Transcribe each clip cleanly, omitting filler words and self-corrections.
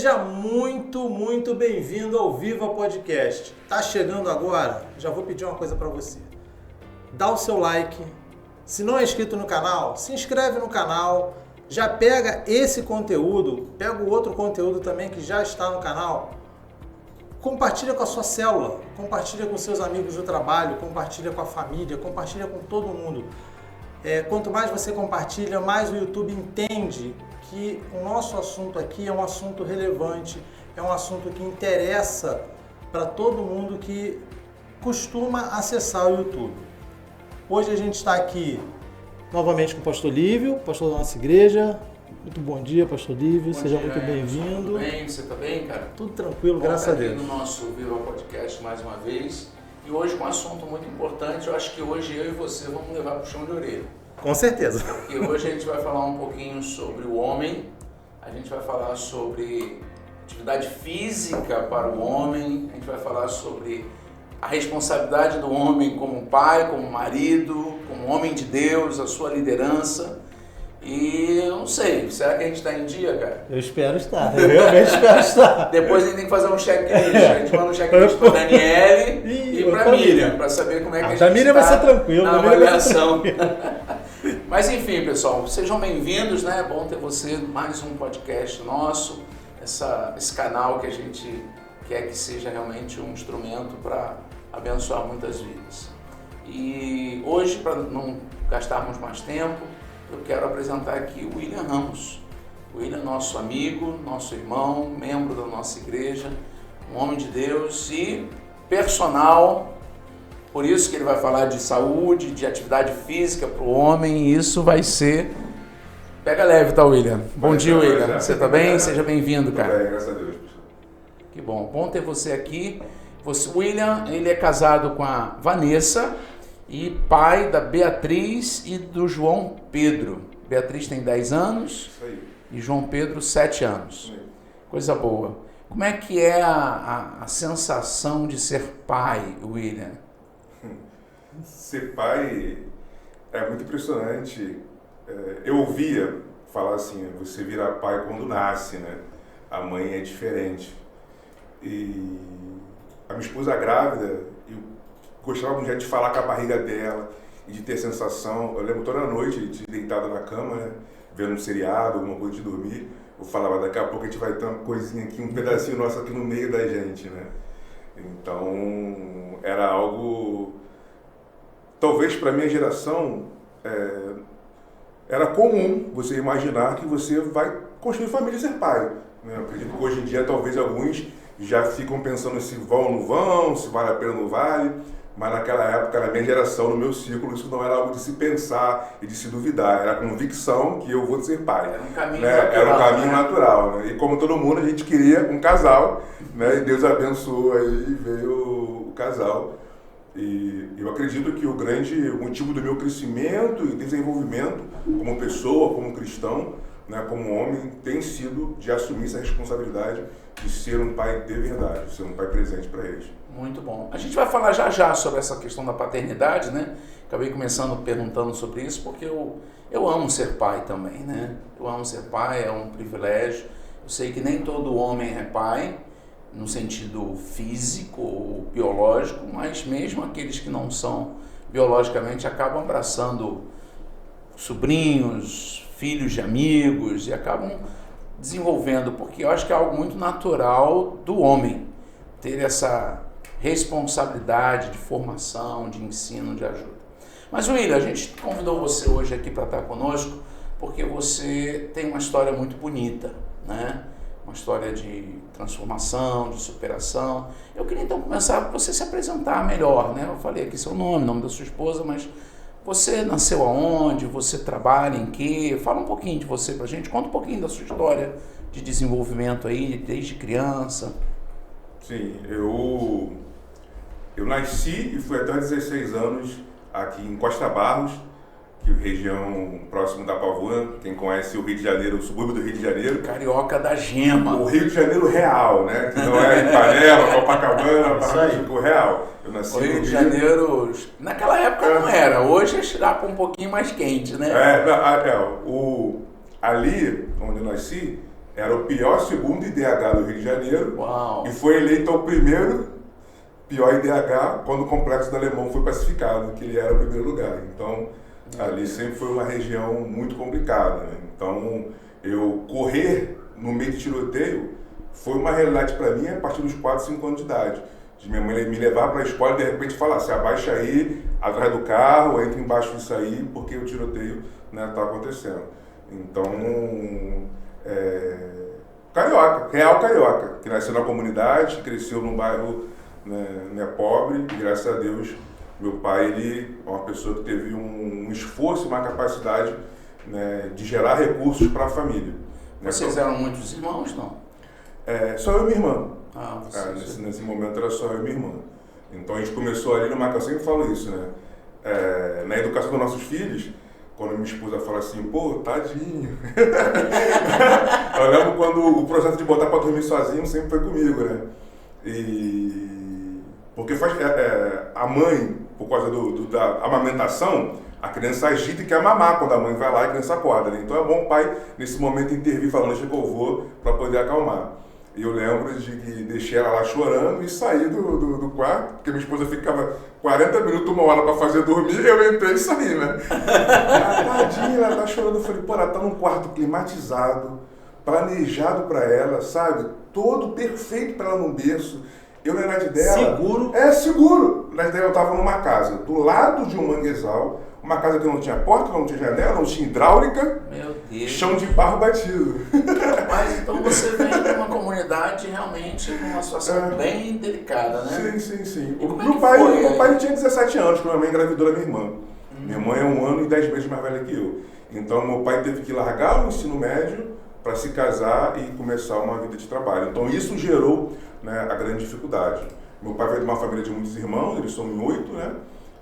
Seja muito bem-vindo ao Viva Podcast. Tá chegando agora? Já vou pedir uma coisa para você. Dá o seu like. Se não é inscrito no canal, se inscreve no canal. Já pega esse conteúdo, pega o outro conteúdo também que já está no canal. Compartilha com a sua célula, compartilha com seus amigos do trabalho, compartilha com a família, compartilha com todo mundo. Quanto mais você compartilha, mais o YouTube entende que o nosso assunto aqui é um assunto relevante, é um assunto que interessa para todo mundo que costuma acessar o YouTube. Hoje a gente está aqui novamente com o pastor Lívio, pastor da nossa igreja. Muito bom dia, pastor Lívio, seja muito bem-vindo. Tudo bem? Você está bem, cara? Tudo tranquilo, graças a Deus. Aqui no nosso Viva Podcast mais uma vez, e hoje com um assunto muito importante. Eu acho que hoje eu e você vamos levar para o chão de orelha. Com certeza. Porque hoje a gente vai falar um pouquinho sobre o homem, a gente vai falar sobre atividade física para o homem, a gente vai falar sobre a responsabilidade do homem como pai, como marido, como homem de Deus, a sua liderança. E eu não sei, será que a gente está em dia, cara? Eu espero estar, eu realmente espero estar. Depois a gente tem que fazer um checklist, a gente manda um checklist para a Daniele e para a Miriam, para saber como é que a gente a Miriam vai ser tranquilo, na avaliação. Mas enfim, pessoal, sejam bem-vindos, né? É bom ter você, mais um podcast nosso, esse canal que a gente quer que seja realmente um instrumento para abençoar muitas vidas. E hoje, para não gastarmos mais tempo, eu quero apresentar aqui o William Ramos. O William é nosso amigo, nosso irmão, membro da nossa igreja, um homem de Deus e personal. Por isso que ele vai falar de saúde, de atividade física para o homem, e isso vai ser... Pega leve, tá, William? Bom dia, William. Você tá bem? Seja bem-vindo, cara. Tudo bem, graças a Deus. Que bom. Bom ter você aqui. O William, ele é casado com a Vanessa e pai da Beatriz e do João Pedro. Beatriz tem 10 anos e João Pedro 7 anos. Coisa boa. Como é que é a sensação de ser pai, William? Ser pai é muito impressionante. Eu ouvia falar assim, você vira pai quando nasce, né? A mãe é diferente. E a minha esposa grávida, eu gostava muito de falar com a barriga dela e de ter sensação. Eu lembro toda noite de deitada na cama, né? Vendo um seriado, alguma coisa de dormir. Eu falava, daqui a pouco a gente vai ter uma coisinha aqui, um pedacinho nosso aqui no meio da gente, né? Então, era algo... Talvez para a minha geração, era comum você imaginar que você vai construir família e ser pai. Né? Eu acredito que hoje em dia, talvez alguns já ficam pensando se vão ou não vão, se vale a pena ou não vale. Mas naquela época, na minha geração, no meu círculo, isso não era algo de se pensar e de se duvidar. Era a convicção que eu vou ser pai. Era um caminho né? natural. Era um caminho natural. Né? E como todo mundo, a gente queria um casal. Né? E Deus abençoou aí e veio o casal. E eu acredito que o grande motivo do meu crescimento e desenvolvimento como pessoa, como cristão, né, como homem, tem sido de assumir essa responsabilidade de ser um pai de verdade, ser um pai presente para eles. Muito bom. A gente vai falar já sobre essa questão da paternidade, né? Acabei começando perguntando sobre isso porque eu amo ser pai também, né? Eu amo ser pai, é um privilégio. Eu sei que nem todo homem é pai, no sentido físico ou biológico, mas mesmo aqueles que não são biologicamente acabam abraçando sobrinhos, filhos de amigos e acabam desenvolvendo, porque eu acho que é algo muito natural do homem ter essa responsabilidade de formação, de ensino, de ajuda. Mas William, a gente convidou você hoje aqui para estar conosco porque você tem uma história muito bonita, né? Uma história de transformação, de superação. Eu queria então começar por você se apresentar melhor, né? Eu falei aqui seu nome, nome da sua esposa, mas você nasceu aonde? Você trabalha em quê? Fala um pouquinho de você pra gente, conta um pouquinho da sua história de desenvolvimento aí, desde criança. Sim, eu nasci e fui até 16 anos aqui em Costa Barros, que é região próximo da Pavuna. Quem conhece o Rio de Janeiro, o subúrbio do Rio de Janeiro. Carioca da Gema. O Rio de Janeiro real, né? Que não é Ipanema, Copacabana, o real. Eu nasci o Rio de Janeiro, naquela época não era, hoje está um pouquinho mais quente, né? Ali onde eu nasci, era o pior segundo IDH do Rio de Janeiro. Uau. E foi eleito o primeiro pior IDH quando o Complexo do Alemão foi pacificado, que ele era o primeiro lugar. Então, ali sempre foi uma região muito complicada, né? Então, eu correr no meio de tiroteio foi uma realidade para mim a partir dos 4, 5 anos de idade. De minha mãe me levar para a escola e de repente falar, se abaixa aí, atrás do carro, entra embaixo disso aí, porque o tiroteio está acontecendo. Então, carioca, real carioca, que nasceu na comunidade, cresceu num bairro pobre, e graças a Deus, meu pai ele é uma pessoa que teve um esforço, uma capacidade, né, de gerar recursos para a família. Vocês eram muitos irmãos, não? Só eu e minha irmã. Nesse momento era só eu e minha irmã. Então a gente começou ali numa, eu sempre falo isso, né? Na educação dos nossos filhos, quando minha esposa fala assim, pô, tadinho. Eu lembro quando o processo de botar para dormir sozinho sempre foi comigo, né? Porque a mãe, por causa da amamentação, a criança agita e quer mamar quando a mãe vai lá e a criança acorda, né? Então é bom o pai, nesse momento, intervir falando, deixa que eu vou, para poder acalmar. E eu lembro de que deixei ela lá chorando e saí do quarto, porque minha esposa ficava 40 minutos, 1 hora para fazer dormir, eu entrei e saí, né? Tadinha, ela tá chorando. Eu falei, pô, ela tá num quarto climatizado, planejado para ela, sabe? Todo perfeito para ela num berço. Eu na idade dela... Seguro? Seguro. Na idade dela eu tava numa casa, do lado de um manguezal, uma casa que não tinha porta, não tinha janela, não tinha hidráulica, meu Deus, chão de barro batido. Mas então você vem de uma comunidade realmente numa situação bem delicada, né? Sim. Meu pai tinha 17 anos, quando minha mãe engravidou da minha irmã. Minha mãe é 1 ano e 10 meses mais velha que eu. Então meu pai teve que largar o ensino médio para se casar e começar uma vida de trabalho. Então isso gerou, né, a grande dificuldade. Meu pai veio de uma família de muitos irmãos, eles são em 8, né?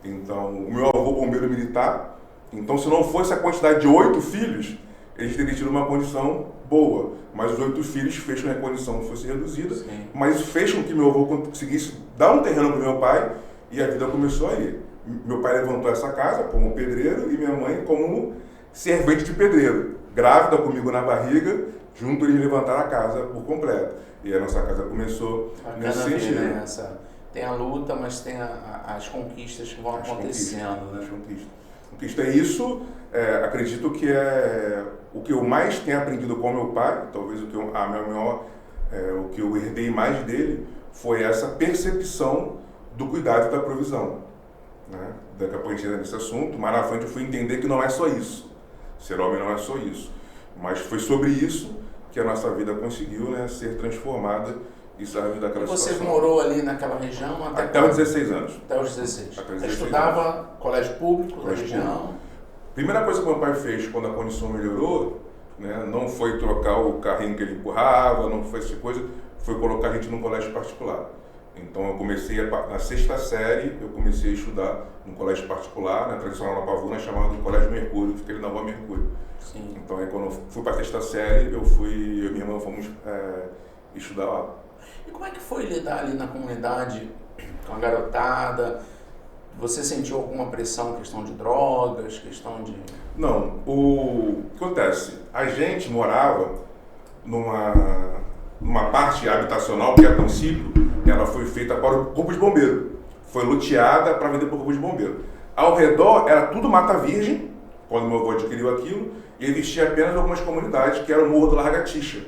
Então, o meu avô bombeiro militar, então se não fosse a quantidade de 8 filhos, eles teriam tido uma condição boa. Mas os 8 filhos fez com que a condição fosse reduzida, mas isso fez com que meu avô conseguisse dar um terreno para o meu pai e a vida começou aí. Meu pai levantou essa casa como pedreiro e minha mãe como servente de pedreiro. Grávida comigo na barriga, junto eles levantaram a casa por completo. E a nossa casa começou nesse sentido. Né? Tem a luta, mas tem as conquistas que vão acontecendo. Né? Conquista. Isso, acredito que é o que eu mais tenho aprendido com meu pai, talvez o que eu herdei mais dele, foi essa percepção do cuidado e da provisão. Né? Daqui a pouco a gente entra nesse assunto, mas na frente eu fui entender que não é só isso. Ser homem não é só isso. Mas foi sobre isso que a nossa vida conseguiu, né, ser transformada e sair daquela situação. Você morou ali naquela região até os 16 anos. Até os 16. Você estudava colégio público da região? Primeira coisa que meu pai fez quando a condição melhorou, né, não foi trocar o carrinho que ele empurrava, não foi essa coisa, foi colocar a gente num colégio particular. Então eu comecei, na 6ª série, eu comecei a estudar num colégio particular, na tradicional La Pavuna, chamado Colégio Mercúrio, que fica ali na Rua Mercúrio. Sim. Então aí quando eu fui para a 6ª série, eu e minha irmã fomos estudar lá. E como é que foi lidar ali na comunidade com a garotada? Você sentiu alguma pressão, questão de drogas, questão de... Não, o que acontece? A gente morava numa parte habitacional que a princípio ela foi feita para o Corpo de Bombeiro. Foi loteada para vender para o Corpo de Bombeiro. Ao redor era tudo mata virgem, quando meu avô adquiriu aquilo, e existia apenas algumas comunidades, que era o Morro do Largatixa,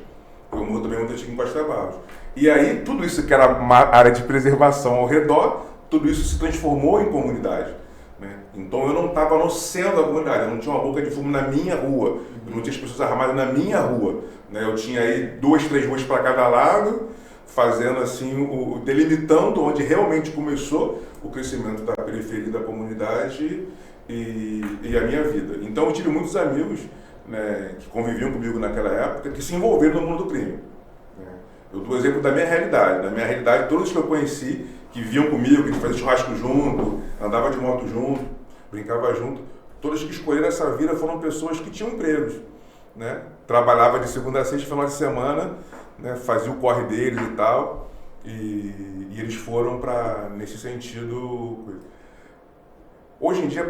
que é um morro também muito antigo em Costa Barros. E aí tudo isso que era uma área de preservação ao redor, tudo isso se transformou em comunidade. Né? Então eu não estava no centro da comunidade, eu não tinha uma boca de fumo na minha rua, eu não tinha as pessoas armadas na minha rua. Né? Eu tinha aí 2, 3 ruas para cada lado, fazendo assim, delimitando onde realmente começou o crescimento da periferia da comunidade e a minha vida. Então eu tive muitos amigos, né, que conviviam comigo naquela época, que se envolveram no mundo do crime. Eu dou exemplo da minha realidade. Da minha realidade, todos que eu conheci, que viviam comigo, que a gente fazia churrasco junto, andava de moto junto, brincava junto, todos que escolheram essa vida foram pessoas que tinham empregos. Né? Trabalhava de segunda a sexta, final de semana, né, fazia o corre deles e tal, e eles foram para, nesse sentido... Hoje em dia,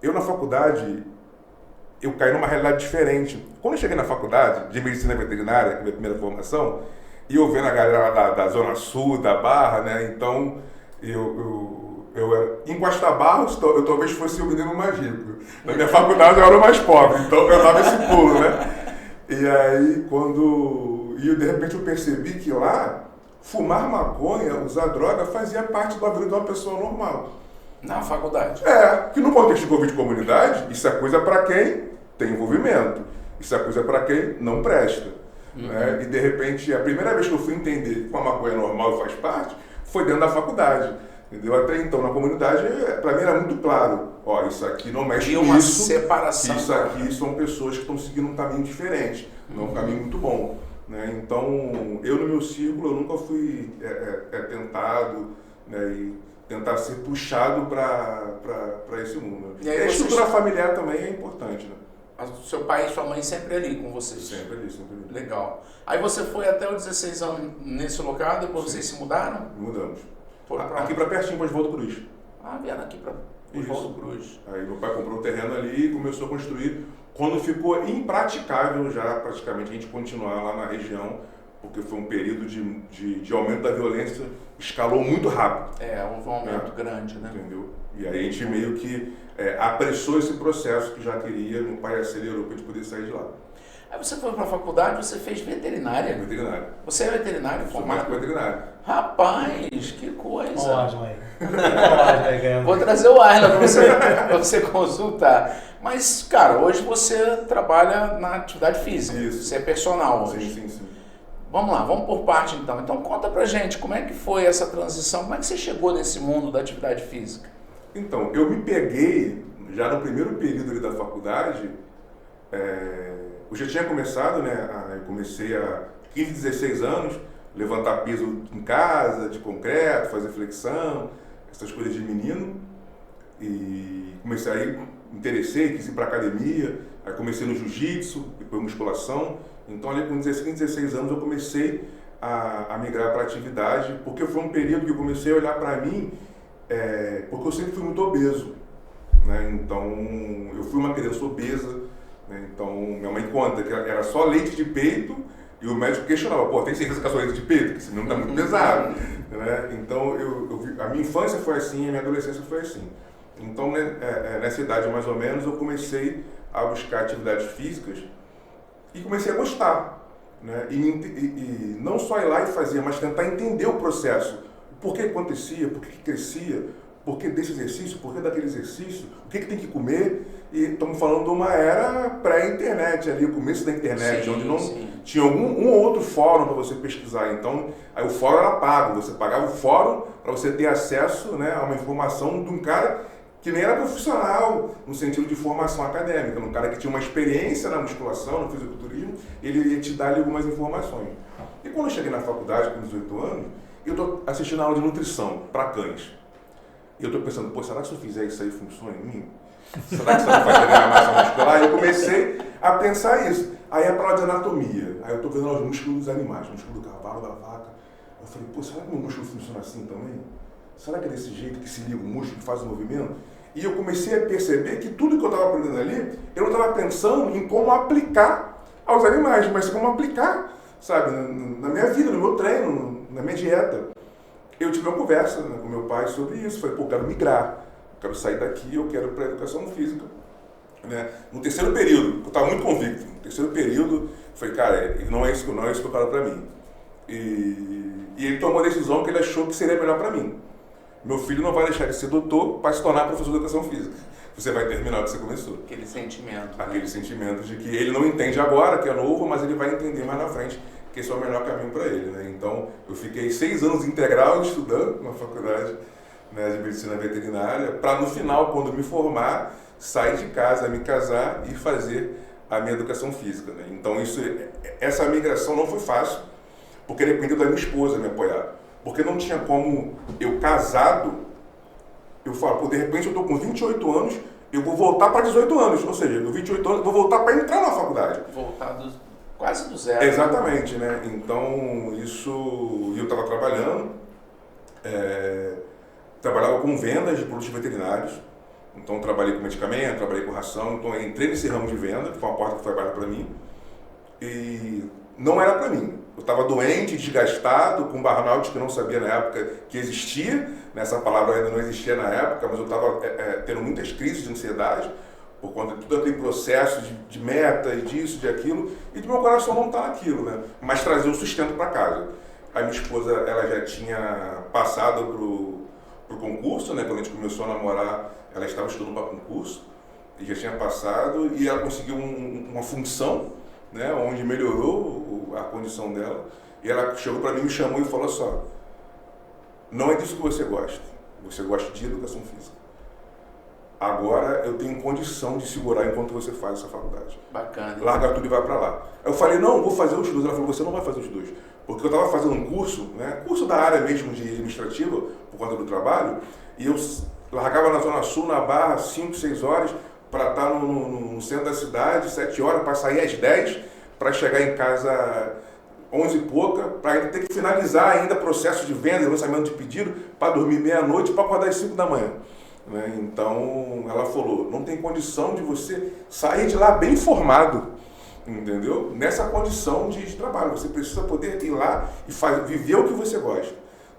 eu na faculdade, eu caí numa realidade diferente. Quando eu cheguei na faculdade de medicina veterinária, que é a minha primeira formação, e eu vendo a galera lá da Zona Sul, da Barra, né? Então, em Costa Barros, eu talvez fosse o menino magínico. Na minha faculdade eu era o mais pobre, então eu dava esse pulo, né? E aí, de repente eu percebi que lá, fumar maconha, usar droga, fazia parte da vida de uma pessoa normal. Na faculdade? Que no contexto de convívio de comunidade, isso é coisa para quem tem envolvimento. Isso é coisa para quem não presta. Né? E de repente, a primeira vez que eu fui entender que uma maconha normal faz parte, foi dentro da faculdade. Entendeu? Até então, na comunidade, para mim era muito claro. Ó, isso aqui não mexe com isso. Separação. Isso aqui são pessoas que estão seguindo um caminho diferente, não um caminho muito bom. Né? Então, eu no meu círculo, eu nunca fui tentado, né, e tentar ser puxado para esse mundo. E aí a estrutura familiar também é importante, né? Seu pai e sua mãe sempre ali com vocês? Sempre ali. Legal. Aí você foi até os 16 anos nesse local, depois vocês se mudaram? Mudamos. Pra aqui para pertinho, para Oswaldo Cruz. Vieram aqui para Oswaldo Cruz. Aí meu pai comprou um terreno ali e começou a construir. Quando ficou impraticável já, praticamente, a gente continuar lá na região, porque foi um período de aumento da violência, escalou muito rápido. Houve um aumento grande, né? Entendeu? E aí a gente meio que apressou esse processo que já queria, meu pai acelerou para a gente poder sair de lá. Aí você foi para a faculdade, você fez veterinária? Veterinária. Você é veterinário formado? Veterinário. Rapaz, que coisa! Vou trazer o Arla para você consultar. Mas, cara, hoje você trabalha na atividade física. Isso. Você é personal hoje. Sim. Vamos lá, vamos por parte então. Então conta pra gente, como é que foi essa transição? Como é que você chegou nesse mundo da atividade física? Então, eu me peguei, já no primeiro período ali da faculdade, eu já tinha começado, né? Eu comecei a 15, 16 anos, levantar peso em casa, de concreto, fazer flexão, essas coisas de menino. E comecei a ir, me interessei, quis ir para academia, aí comecei no jiu-jitsu, depois musculação. Então ali com 15, 16 anos eu comecei a migrar para a atividade, porque foi um período que eu comecei a olhar para mim, porque eu sempre fui muito obeso, né? Então eu fui uma criança obesa, né? Então minha mãe conta que era só leite de peito e o médico questionava, pô, tem certeza que é só leite de peito? Porque senão tá muito pesado, né? Então a minha infância foi assim, a minha adolescência foi assim. Então nessa idade mais ou menos eu comecei a buscar atividades físicas e comecei a gostar, né? E não só ir lá e fazer, mas tentar entender o processo. Por que acontecia, por que crescia, por que desse exercício, por que daquele exercício, o que tem que comer. E estamos falando de uma era pré-internet, ali, o começo da internet, onde não tinha um ou outro fórum para você pesquisar. Então, aí o fórum era pago, você pagava o fórum para você ter acesso, né, a uma informação de um cara que nem era profissional no sentido de formação acadêmica, um cara que tinha uma experiência na musculação, no fisiculturismo, ele ia te dar ali algumas informações. E quando eu cheguei na faculdade com 18 anos, eu estou assistindo a aula de nutrição para cães. E eu estou pensando, pô, será que se eu fizer isso aí funciona em mim? Será que isso vai fazer a massa muscular? E eu comecei a pensar isso. Aí é para aula de anatomia. Aí eu estou vendo os músculos dos animais, o músculo do cavalo, da vaca. Eu falei, pô, será que meu músculo funciona assim também? Será que é desse jeito que se liga o músculo, que faz o movimento? E eu comecei a perceber que tudo que eu estava aprendendo ali, eu não estava pensando em como aplicar aos animais, mas como aplicar, sabe, na minha vida, no meu treino, na minha dieta. Eu tive uma conversa, né, com meu pai sobre isso. Falei, pô, eu quero migrar, eu quero sair daqui, eu quero ir para a educação física. Né? No terceiro período, eu estava muito convicto, no terceiro período, eu falei, cara, não é isso que eu quero para mim. E ele tomou a decisão que ele achou que seria melhor para mim. Meu filho não vai deixar de ser doutor para se tornar professor de educação física. Você vai terminar o que você começou. Aquele sentimento. Aquele sentimento de que ele não entende agora, que é novo, mas ele vai entender mais na frente que esse é o melhor caminho para ele. Né? Então, eu fiquei 6 anos integral estudando na faculdade, né, de medicina veterinária, para no final, quando me formar, sair de casa, me casar e fazer a minha educação física. Né? Então, essa migração não foi fácil, porque dependeu da minha esposa me apoiar. Porque não tinha como eu casado, eu falo, pô, de repente eu estou com 28 anos, eu vou voltar para 18 anos, ou seja, com 28 anos eu vou voltar para entrar na faculdade. Voltar quase do zero. Exatamente, né? Então, eu estava trabalhando, trabalhava com vendas de produtos veterinários, Então trabalhei com medicamento, trabalhei com ração, então eu entrei nesse ramo de venda, que foi uma porta que foi aberta para mim, e não era para mim. Eu estava doente, desgastado, com burnout que eu não sabia na época que existia, essa palavra ainda não existia na época, mas eu estava tendo muitas crises de ansiedade, por conta de todo aquele processo de metas, disso, de aquilo, e do meu coração não está naquilo, né? Mas trazer o sustento para casa. A minha esposa, ela já tinha passado pro concurso, né? Quando a gente começou a namorar, ela estava estudando para concurso, e já tinha passado, e ela conseguiu uma função, né? Onde melhorou a condição dela, e ela chegou para mim, me chamou e falou só, não é disso que você gosta de educação física. Agora eu tenho condição de segurar enquanto você faz essa faculdade. Bacana. Larga tudo e vai para lá. Eu falei, não, vou fazer os dois. Ela falou, você não vai fazer os dois. Porque eu estava fazendo um curso, né, curso da área mesmo de administrativa, por conta do trabalho, e eu largava na Zona Sul, na Barra, 5, 6 horas, para estar no centro da cidade, 7 horas, para sair às 10, para chegar em casa 11 e pouca, para ainda ter que finalizar ainda processo de venda, lançamento de pedido, para dormir meia-noite, para acordar às 5 da manhã. Né? Então, ela falou, não tem condição de você sair de lá bem formado, entendeu? Nessa condição de trabalho, você precisa poder ir lá e viver o que você gosta.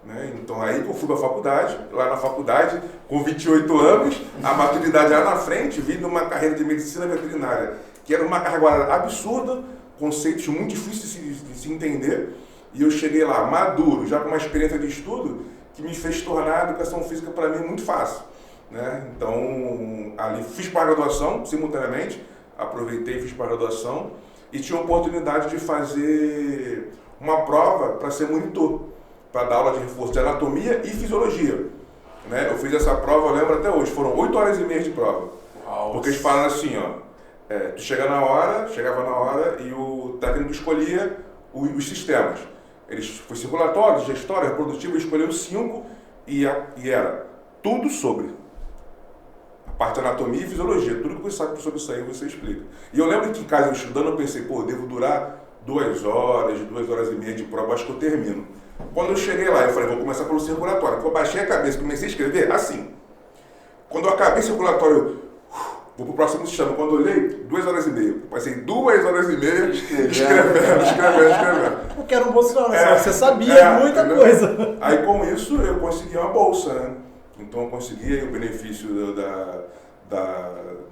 Né? Então, aí que eu fui para a faculdade, lá na faculdade, com 28 anos, a maturidade lá na frente, vindo uma carreira de medicina veterinária, que era uma carga horária absurda, conceitos muito difíceis de se entender, e eu cheguei lá maduro, já com uma experiência de estudo, que me fez tornar a educação física para mim muito fácil. Né? Então, ali fiz pós-graduação simultaneamente, aproveitei e fiz pós-graduação e tinha a oportunidade de fazer uma prova para ser monitor, para dar aula de reforço de anatomia e fisiologia. Né? Eu fiz essa prova, eu lembro até hoje, foram 8 horas e meia de prova. Uau. Porque eles falaram assim, tu chegava na hora e o técnico escolhia os sistemas. Foi circulatório, gestório, reprodutivo, ele escolheu 5 e era tudo sobre parte de anatomia e fisiologia, tudo que você sabe sobre isso aí você explica. E eu lembro que em casa, eu estudando, eu pensei, eu devo durar 2 horas, 2 horas e meia de prova, acho que eu termino. Quando eu cheguei lá, eu falei, vou começar pelo circulatório. Eu baixei a cabeça, comecei a escrever assim. Quando eu acabei o circulatório, vou pro próximo sistema. Quando eu olhei, 2 horas e meia. Passei 2 horas e meia escrevendo. Porque era um bolsonaro, você sabia muita coisa. Aí com isso, eu consegui uma bolsa, né? Então eu consegui o benefício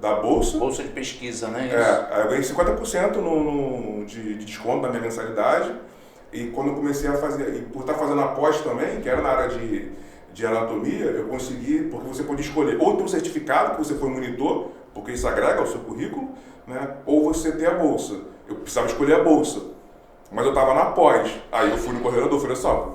da bolsa. Bolsa de pesquisa, né? Aí eu ganhei 50% de desconto na minha mensalidade. E quando eu comecei a fazer, e por estar fazendo a pós também, que era na área de anatomia, eu consegui, porque você pode escolher ou ter um certificado que você foi monitor, porque isso agrega ao seu currículo, né? Ou você ter a bolsa. Eu precisava escolher a bolsa, mas eu estava na pós. Aí eu fui no coordenador e falei assim,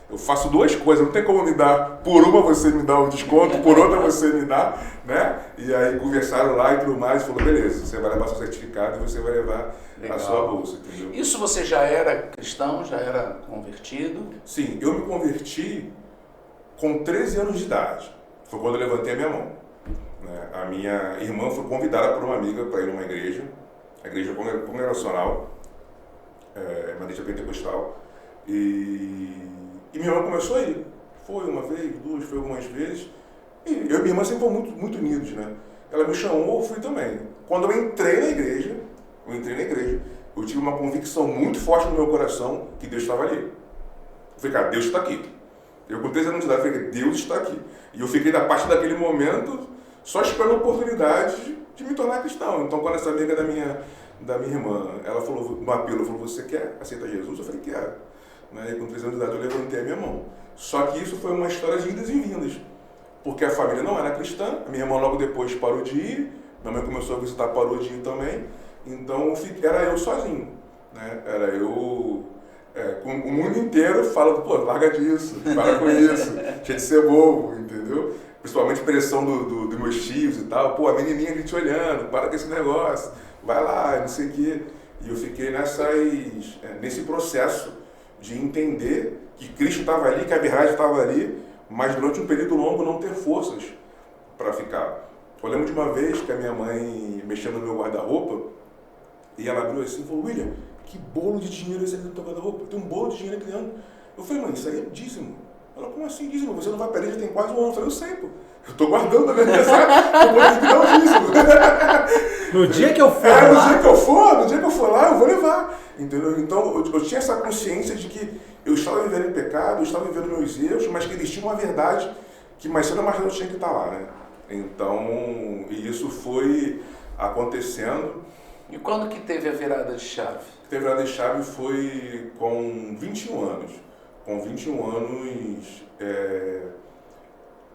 eu faço 2 coisas, não tem como me dar, por uma você me dá um desconto, por outra você me dá, né? E aí conversaram lá e tudo mais, e falou, beleza, você vai levar seu certificado e você vai levar a sua bolsa, entendeu? Isso você já era cristão, já era convertido? Sim, eu me converti com 13 anos de idade, foi quando eu levantei a minha mão. Né? A minha irmã foi convidada por uma amiga para ir numa igreja, a igreja congregacional, uma igreja pentecostal, e minha irmã começou a ir. Foi uma vez, 2, foi algumas vezes. E eu e minha irmã sempre fomos muito unidos, né? Ela me chamou, eu fui também. Quando eu entrei na igreja, eu tive uma convicção muito forte no meu coração que Deus estava ali. Eu falei, cara, Deus está aqui. Eu com 13 anos de idade falei, Deus está aqui. E eu fiquei, da parte daquele momento, só esperando a oportunidade de me tornar cristão. Então, quando essa amiga da minha irmã, ela falou, no apelo, falou, você quer aceitar Jesus? Eu falei, quero. Né? E com 13 anos de idade eu levantei a minha mão. Só que isso foi uma história de idas e vindas. Porque a família não era cristã, a minha irmã logo depois parou de ir, minha mãe começou a visitar, parou de ir também. Então era eu sozinho. Né? Era eu, com o mundo inteiro falando, larga disso, para com isso, tinha de ser bobo, entendeu? Principalmente pressão dos meus tios e tal, a menininha ali te olhando, para com esse negócio, vai lá, não sei o quê. E eu fiquei nesse processo de entender que Cristo estava ali, que a verdade estava ali, mas durante um período longo não ter forças para ficar. Eu lembro de uma vez que a minha mãe mexendo no meu guarda-roupa, e ela abriu assim e falou, William, que bolo de dinheiro é esse aqui no teu guarda-roupa? Tem um bolo de dinheiro aqui dentro. Eu falei, mãe, isso aí é dízimo. Ela, como assim dízimo? Você não vai perder, já tem quase 1 ano. Eu falei, eu sei, pô. Eu tô guardando a minha mensagem, eu vou ter que dar o dízimo. No dia que eu for no lá... dia que eu for lá, eu vou levar. Entendeu? Então, eu tinha essa consciência de que eu estava vivendo em pecado, eu estava vivendo meus erros, mas que existia uma verdade que mais cedo ou mais tarde eu tinha que estar lá, né? Então, e isso foi acontecendo. E quando que teve a virada de chave? A virada de chave foi com 21 anos. Com 21 anos,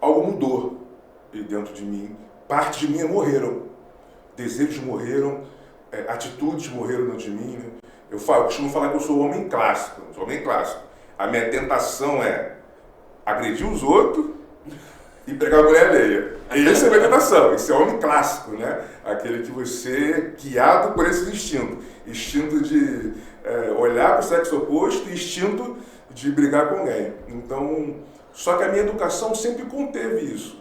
algo mudou dentro de mim. Partes de mim morreram. Desejos morreram, atitudes morreram dentro de mim. Né? Eu costumo falar que eu sou homem clássico. Sou homem clássico. A minha tentação é agredir os outros e pegar a mulher alheia. Essa é a minha tentação. Esse é o homem clássico, né? Aquele que você, guiado por esse instinto. Instinto de olhar para o sexo oposto e instinto de brigar com alguém. Então, só que a minha educação sempre conteve isso.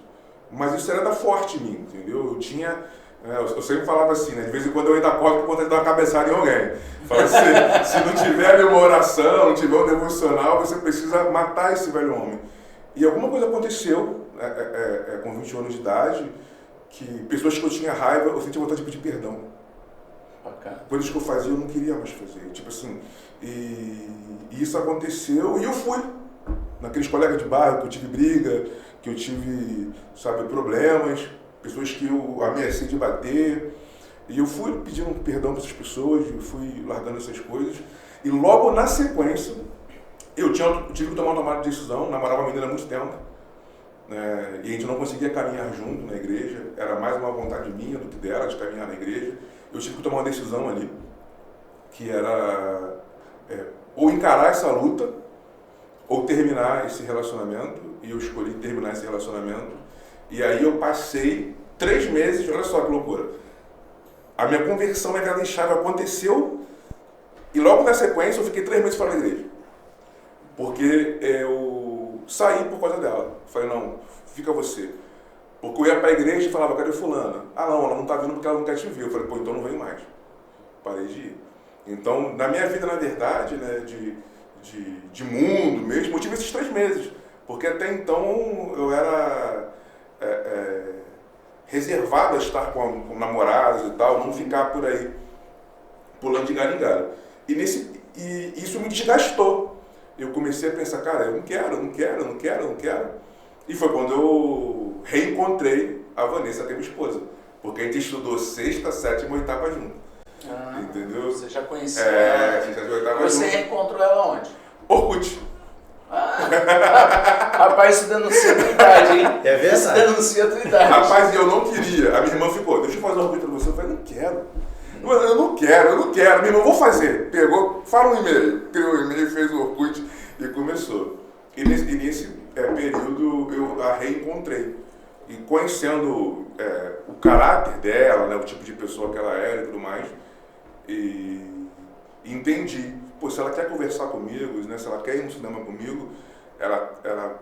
Mas isso era da forte em mim, entendeu? Eu sempre falava assim, né? De vez em quando eu ainda acordo por conta de dar uma cabeçada em alguém. Fala assim, se não tiver uma oração, não tiver um devocional, você precisa matar esse velho homem. E alguma coisa aconteceu com 21 anos de idade, que pessoas que eu tinha raiva, eu sentia vontade de pedir perdão. Bacana. Coisas que eu fazia, eu não queria mais fazer. Tipo assim, e isso aconteceu e eu fui. Naqueles colegas de bairro que eu tive briga, que eu tive, problemas, pessoas que eu ameacei de bater. E eu fui pedindo perdão para essas pessoas, eu fui largando essas coisas. E logo na sequência, eu tive que tomar uma decisão, namorava uma menina há muito tempo. Né, e a gente não conseguia caminhar junto na igreja, era mais uma vontade minha do que dela de caminhar na igreja. Eu tive que tomar uma decisão ali, que era ou encarar essa luta, ou terminar esse relacionamento, e eu escolhi terminar esse relacionamento. E aí eu passei 3 meses, olha só que loucura, a minha conversão na virada de chave aconteceu, e logo na sequência eu fiquei 3 meses fora da igreja, porque eu saí por causa dela. Falei, não, fica você. Porque eu ia para a igreja e falava, cadê fulana? Ah não, ela não está vindo porque ela não quer te ver. Eu falei, pô, então não venho mais. Parei de ir. Então, na minha vida, na verdade, né, de mundo mesmo, eu tive esses 3 meses. Porque até então eu era reservado a estar com namorados e tal, não ficar por aí pulando de galho em galho. E isso me desgastou. Eu comecei a pensar, cara, eu não quero. E foi quando eu reencontrei a Vanessa, que é minha esposa. Porque a gente estudou 6ª, 7ª e 8ª junto. Entendeu? Você já conhecia? 6ª, 7ª e 8ª Você junto. reencontrou ela onde? Orkut. Rapaz, isso denuncia a tua idade, hein? É verdade. Isso denuncia a tua idade. Rapaz, eu não queria. A minha irmã ficou, deixa eu fazer um Orkut pra você. Eu falei, não quero. Eu não quero. Minha irmã, vou fazer. Pegou, fala um e-mail. Criou um e-mail, fez o Orkut e começou. E nesse período eu a reencontrei. E conhecendo o caráter dela, né, o tipo de pessoa que ela era e tudo mais, e entendi. Pô, se ela quer conversar comigo, né, se ela quer ir no cinema comigo, ela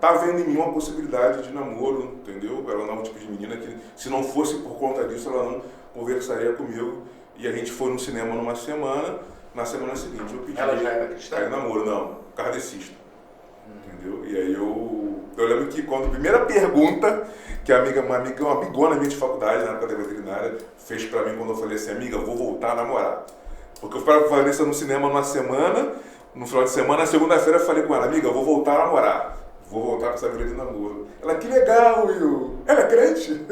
tá vendo em mim uma possibilidade de namoro, entendeu? Ela não é o tipo de menina que, se não fosse por conta disso, ela não conversaria comigo. E a gente foi no cinema numa semana, na semana seguinte eu pedi... Ela já era cristã? Namoro, não, kardecista. Entendeu? E aí eu lembro que quando a primeira pergunta que uma amigona minha de faculdade, na época da veterinária, fez pra mim quando eu falei assim, amiga, vou voltar a namorar. Porque eu fui pra Vanessa no cinema numa semana, no final de semana, na segunda-feira eu falei com ela, amiga, eu vou voltar a namorar. Vou voltar pra essa vida de namoro. Ela, que legal, Will. Ela é crente?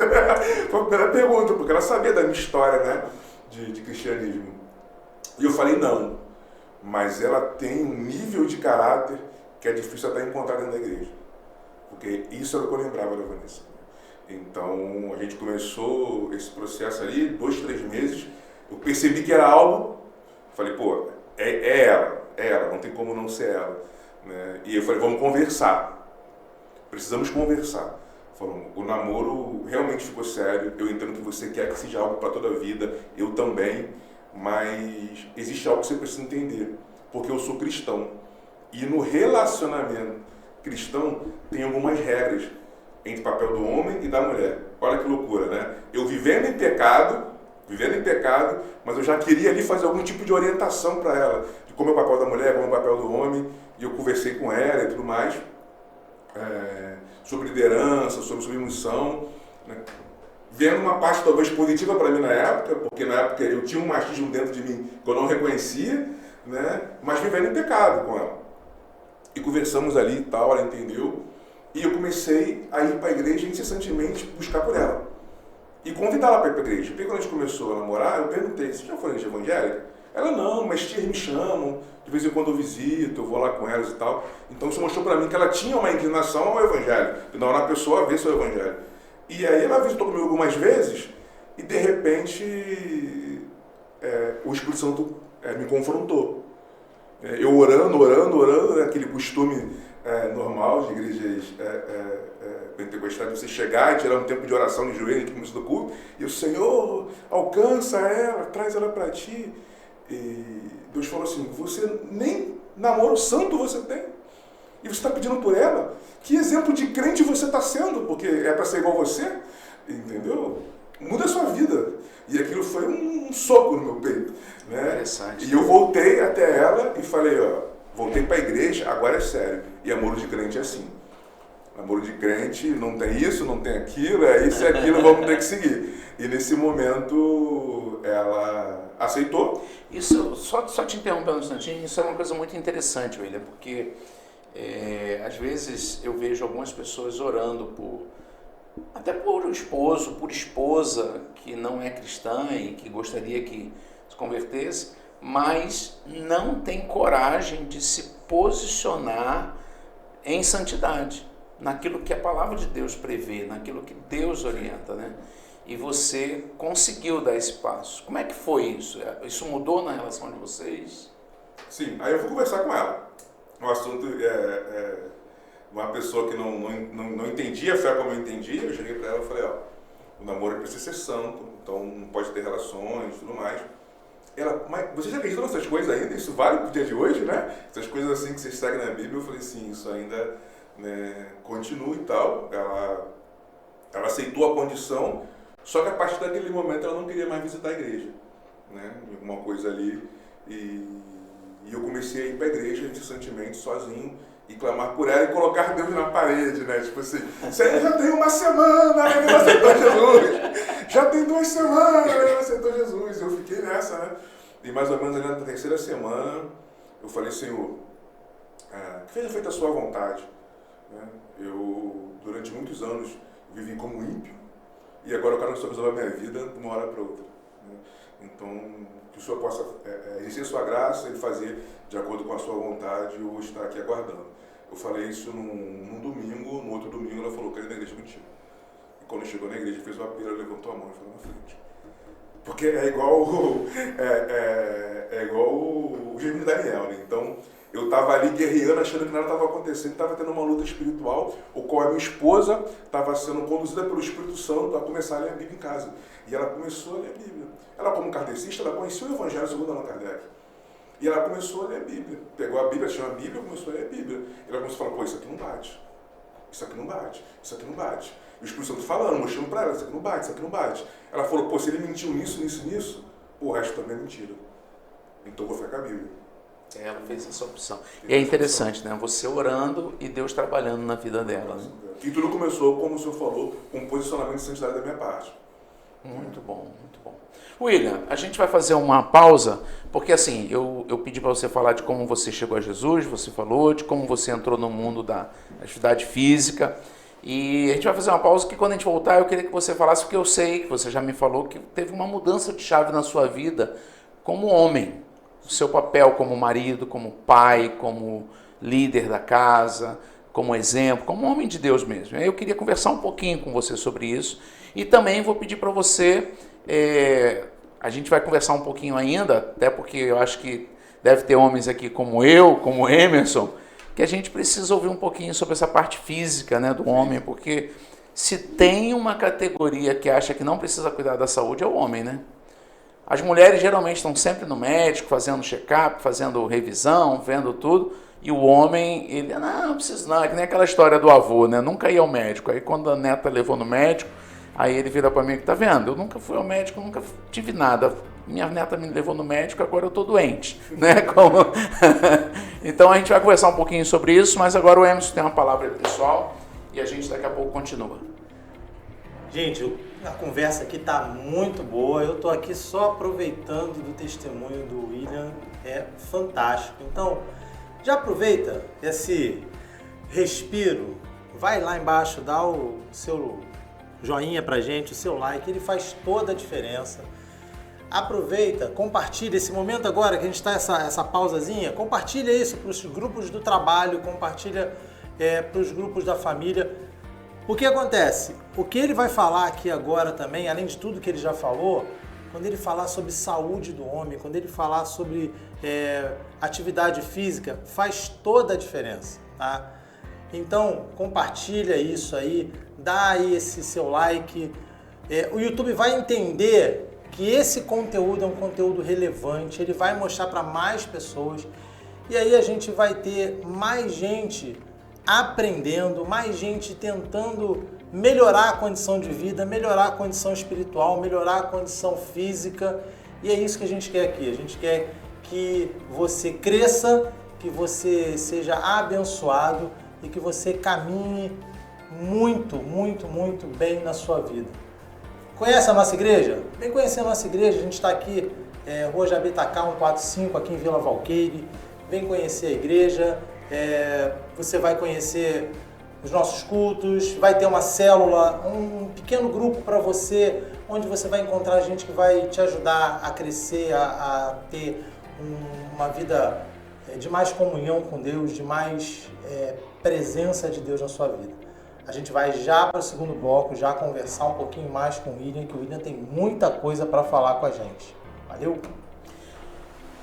Foi a primeira pergunta, porque ela sabia da minha história, né, de cristianismo. E eu falei, não. Mas ela tem um nível de caráter que é difícil até encontrar dentro da igreja. Porque isso era o que eu lembrava da Vanessa. Então, a gente começou esse processo ali, 2, 3 meses. Eu percebi que era algo, falei, pô, é ela, não tem como não ser ela. Né? E eu falei, vamos conversar. Precisamos conversar. Falou, o namoro realmente ficou sério, eu entendo que você quer que seja algo para toda a vida, eu também, mas existe algo que você precisa entender, porque eu sou cristão. E no relacionamento cristão tem algumas regras entre o papel do homem e da mulher. Olha que loucura, né? Eu vivendo em pecado, mas eu já queria ali fazer algum tipo de orientação para ela, de como é o papel da mulher, como é o papel do homem, e eu conversei com ela e tudo mais. sobre liderança, sobre submissão, né? Vendo uma parte talvez positiva para mim na época, porque na época eu tinha um machismo dentro de mim que eu não reconhecia, né? Mas vivendo em pecado com ela. E conversamos ali e tal, ela entendeu. E eu comecei a ir para a igreja incessantemente buscar por ela. E convidá-la para ir para a igreja. Porque quando a gente começou a namorar, eu perguntei, você já foi na igreja evangélica? Ela, não, mas tias me chamam, de vez em quando eu visito, eu vou lá com elas e tal. Então isso mostrou para mim que ela tinha uma inclinação ao evangelho, de não era a pessoa a ver seu evangelho. E aí ela visitou comigo algumas vezes, e de repente o Espírito Santo me confrontou. Eu orando, né, aquele costume normal de igrejas pentecostais, de você chegar e tirar um tempo de oração de joelho no começo do culto, e o Senhor alcança ela, traz ela para ti. E Deus falou assim, você nem namoro santo você tem, e você está pedindo por ela? Que exemplo de crente você está sendo, porque é para ser igual você, entendeu? Muda a sua vida. E aquilo foi um soco no meu peito, né? Interessante. E eu voltei até ela e falei, voltei para a igreja, agora é sério. E namoro de crente é assim. Namoro de crente não tem isso, não tem aquilo, é isso e aquilo, vamos ter que seguir. E nesse momento ela aceitou. Isso, só te interrompendo um instantinho, isso é uma coisa muito interessante, William, porque às vezes eu vejo algumas pessoas orando até por esposo, por esposa que não é cristã e que gostaria que se convertesse, mas não tem coragem de se posicionar em santidade, naquilo que a palavra de Deus prevê, naquilo que Deus orienta, né? E você conseguiu dar esse passo. Como é que foi isso? Isso mudou na relação de vocês? Sim, aí eu fui conversar com ela. O assunto uma pessoa que não entendia a fé como eu entendia, eu cheguei para ela e falei, o namoro precisa ser santo, então não pode ter relações e tudo mais. Ela, mas você já acredita nessas coisas ainda? Isso vale pro dia de hoje, né? Essas coisas assim que vocês seguem na Bíblia, eu falei, sim, isso ainda, né, continua e tal. Ela aceitou a condição, só que a partir daquele momento ela não queria mais visitar a igreja, né? Alguma coisa ali. E eu comecei a ir para a igreja incessantemente, sozinho, e clamar por ela e colocar Deus na parede, né? Tipo assim, você já tem uma semana, ele não aceitou Jesus. Já tem 2 semanas, ele não aceitou Jesus. Eu fiquei nessa, né? E mais ou menos ali na 3ª semana, eu falei, Senhor, que seja feita a sua vontade. Né? Eu, durante muitos anos, vivi como ímpio, e agora eu quero que o Senhor resolva a minha vida de uma hora para outra. Né? Então, que o Senhor possa exercer sua graça e fazer de acordo com a sua vontade, eu vou estar aqui aguardando. Eu falei isso num domingo, no outro domingo ela falou, quero ir na igreja contigo. E quando chegou na igreja, fez o apelo, ela levantou a mão e foi na frente. Porque é igual o gêmeo de Daniel, né? Então, eu estava ali guerreando, achando que nada estava acontecendo, estava tendo uma luta espiritual, o qual a minha esposa estava sendo conduzida pelo Espírito Santo a começar a ler a Bíblia em casa. E ela começou a ler a Bíblia. Ela, como kardecista, ela conhecia o Evangelho segundo Allan Kardec. E ela começou a ler a Bíblia. Pegou a Bíblia, tinha a Bíblia, começou a ler a Bíblia. E ela começou a falar, isso aqui não bate. Isso aqui não bate. Isso aqui não bate. E o Espírito Santo falando, mostrando para ela, isso aqui não bate, isso aqui não bate. Ela falou, se ele mentiu nisso, o resto também é mentira. Então eu vou ficar com a Bíblia. Ela fez essa opção. E é interessante, né? Você orando e Deus trabalhando na vida dela. Né? E tudo começou, como o senhor falou, com um posicionamento de santidade da minha parte. Muito bom, muito bom. William, a gente vai fazer uma pausa, porque assim, eu pedi para você falar de como você chegou a Jesus, você falou, de como você entrou no mundo da atividade física, e a gente vai fazer uma pausa que quando a gente voltar eu queria que você falasse, porque eu sei que você já me falou que teve uma mudança de chave na sua vida como homem, o seu papel como marido, como pai, como líder da casa, como exemplo, como homem de Deus mesmo. Eu queria conversar um pouquinho com você sobre isso, e também vou pedir para você, a gente vai conversar um pouquinho ainda, até porque eu acho que deve ter homens aqui como eu, como Emerson, que a gente precisa ouvir um pouquinho sobre essa parte física, né, do homem, porque se tem uma categoria que acha que não precisa cuidar da saúde, é o homem, né? As mulheres geralmente estão sempre no médico, fazendo check-up, fazendo revisão, vendo tudo, e o homem, ele, não precisa não, é que nem aquela história do avô, né, nunca ia ao médico, aí quando a neta levou no médico, aí ele vira para mim, tá vendo, eu nunca fui ao médico, nunca tive nada, minha neta me levou no médico, agora eu estou doente. Né? Então a gente vai conversar um pouquinho sobre isso, mas agora o Emerson tem uma palavra pessoal e a gente daqui a pouco continua. Gente, a conversa aqui está muito boa, eu estou aqui só aproveitando do testemunho do William, é fantástico. Então, já aproveita esse respiro, vai lá embaixo, dá o seu joinha pra gente, o seu like, ele faz toda a diferença. Aproveita, compartilha esse momento agora que a gente está essa pausazinha, compartilha isso para os grupos do trabalho, compartilha para os grupos da família. O que acontece? O que ele vai falar aqui agora também, além de tudo que ele já falou, quando ele falar sobre saúde do homem, quando ele falar sobre atividade física, faz toda a diferença, tá? Então, compartilha isso aí, dá aí esse seu like. O YouTube vai entender que esse conteúdo é um conteúdo relevante, ele vai mostrar para mais pessoas e aí a gente vai ter mais gente aprendendo, mais gente tentando melhorar a condição de vida, melhorar a condição espiritual, melhorar a condição física, e é isso que a gente quer aqui. A gente quer que você cresça, que você seja abençoado e que você caminhe muito, muito, muito bem na sua vida. Conhece a nossa igreja? Vem conhecer a nossa igreja, a gente está aqui, Rua Jabitacá 145, aqui em Vila Valqueire. Vem conhecer a igreja. Você vai conhecer os nossos cultos, vai ter uma célula, um pequeno grupo para você, onde você vai encontrar gente que vai te ajudar a crescer, a ter uma vida de mais comunhão com Deus, de mais presença de Deus na sua vida. A gente vai já para o segundo bloco, já conversar um pouquinho mais com o William, que o William tem muita coisa para falar com a gente. Valeu?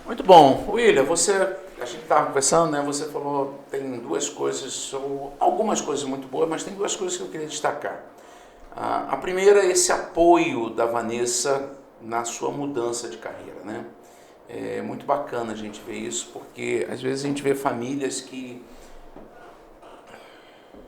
Muito bom. William, a gente estava conversando, né? Você falou, tem duas coisas, ou algumas coisas muito boas, mas tem duas coisas que eu queria destacar. A primeira é esse apoio da Vanessa na sua mudança de carreira, né? É muito bacana a gente ver isso, porque às vezes a gente vê famílias que,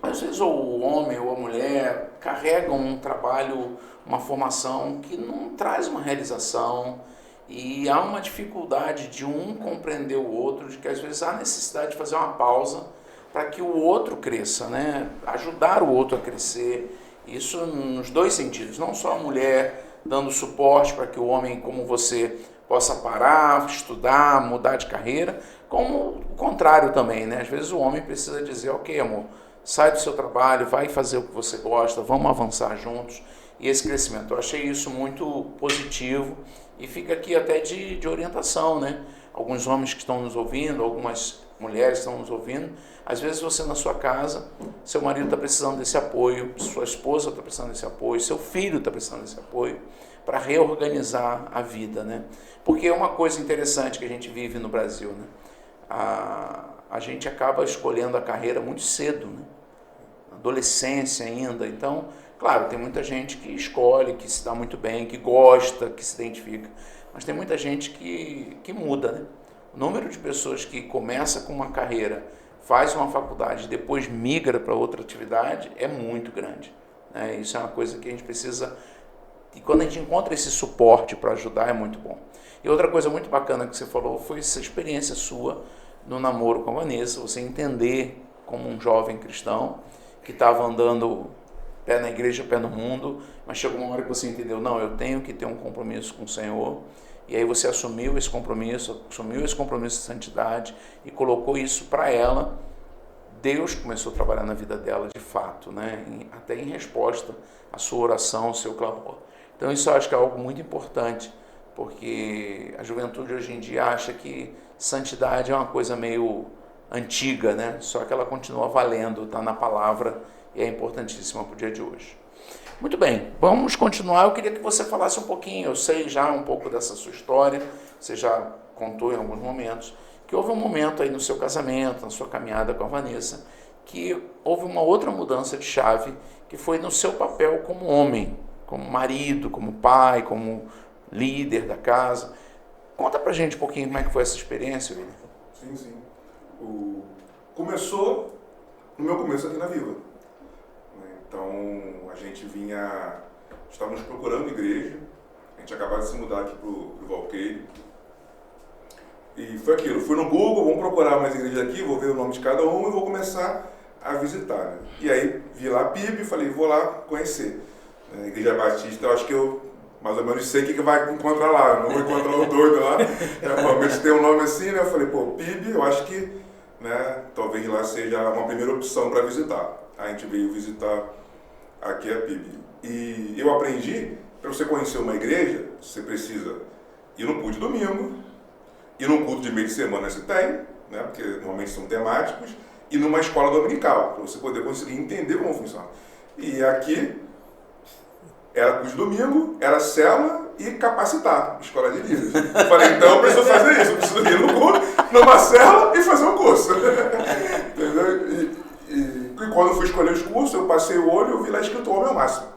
às vezes ou o homem ou a mulher carregam um trabalho, uma formação que não traz uma realização, e há uma dificuldade de um compreender o outro, de que às vezes há necessidade de fazer uma pausa para que o outro cresça, né? Ajudar o outro a crescer, isso nos dois sentidos, não só a mulher dando suporte para que o homem como você possa parar, estudar, mudar de carreira, como o contrário também, né? Às vezes o homem precisa dizer, ok amor, sai do seu trabalho, vai fazer o que você gosta, vamos avançar juntos, e esse crescimento. Eu achei isso muito positivo e fica aqui até de orientação, né? Alguns homens que estão nos ouvindo, algumas mulheres que estão nos ouvindo, às vezes você na sua casa, seu marido está precisando desse apoio, sua esposa está precisando desse apoio, seu filho está precisando desse apoio para reorganizar a vida, né? Porque é uma coisa interessante que a gente vive no Brasil, né? A gente acaba escolhendo a carreira muito cedo, né? Adolescência ainda, então, claro, tem muita gente que escolhe, que se dá muito bem, que gosta, que se identifica, mas tem muita gente que muda, né? O número de pessoas que começa com uma carreira, faz uma faculdade e depois migra para outra atividade é muito grande, né? Isso é uma coisa que a gente precisa, e quando a gente encontra esse suporte para ajudar é muito bom. E outra coisa muito bacana que você falou foi essa experiência sua no namoro com a Vanessa, você entender como um jovem cristão que estava andando pé na igreja, pé no mundo, mas chegou uma hora que você entendeu, não, eu tenho que ter um compromisso com o Senhor, e aí você assumiu esse compromisso de santidade e colocou isso para ela. Deus começou a trabalhar na vida dela de fato, né? Até em resposta à sua oração, ao seu clamor. Então isso eu acho que é algo muito importante, porque a juventude hoje em dia acha que santidade é uma coisa meio antiga, né? Só que ela continua valendo, está na palavra e é importantíssima para o dia de hoje. Muito bem, vamos continuar. Eu queria que você falasse um pouquinho, eu sei já um pouco dessa sua história, você já contou em alguns momentos, que houve um momento aí no seu casamento, na sua caminhada com a Vanessa, que houve uma outra mudança de chave, que foi no seu papel como homem, como marido, como pai, como líder da casa. Conta pra gente um pouquinho como é que foi essa experiência, William. Sim, sim. Começou no meu começo aqui na Viva. Então, a gente estávamos procurando igreja, a gente acabou de se mudar aqui pro Valqueire. E foi aquilo, fui no Google, vamos procurar mais igrejas aqui, vou ver o nome de cada uma e vou começar a visitar. Né? E aí vi lá a PIB e falei, vou lá conhecer. A Igreja Batista, eu acho que eu mais ou menos sei o que vai encontrar lá, não vou encontrar o doido lá. Realmente tem um nome assim, né? Eu falei, pô, PIB, eu acho que, né, talvez lá seja uma primeira opção para visitar. A gente veio visitar aqui a PIB. E eu aprendi, para você conhecer uma igreja, você precisa ir no culto de domingo, ir num culto de meio de semana se tem, né, porque normalmente são temáticos, e numa escola dominical, para você poder conseguir entender como funciona. E aqui, era culto de domingo, era célula e capacitar, escola de líderes. Eu falei, então eu preciso fazer isso, eu preciso ir no culto, numa célula e fazer um curso. Entendeu? E quando eu fui escolher os cursos, eu passei o olho e eu vi lá escrito Homem ao Máximo.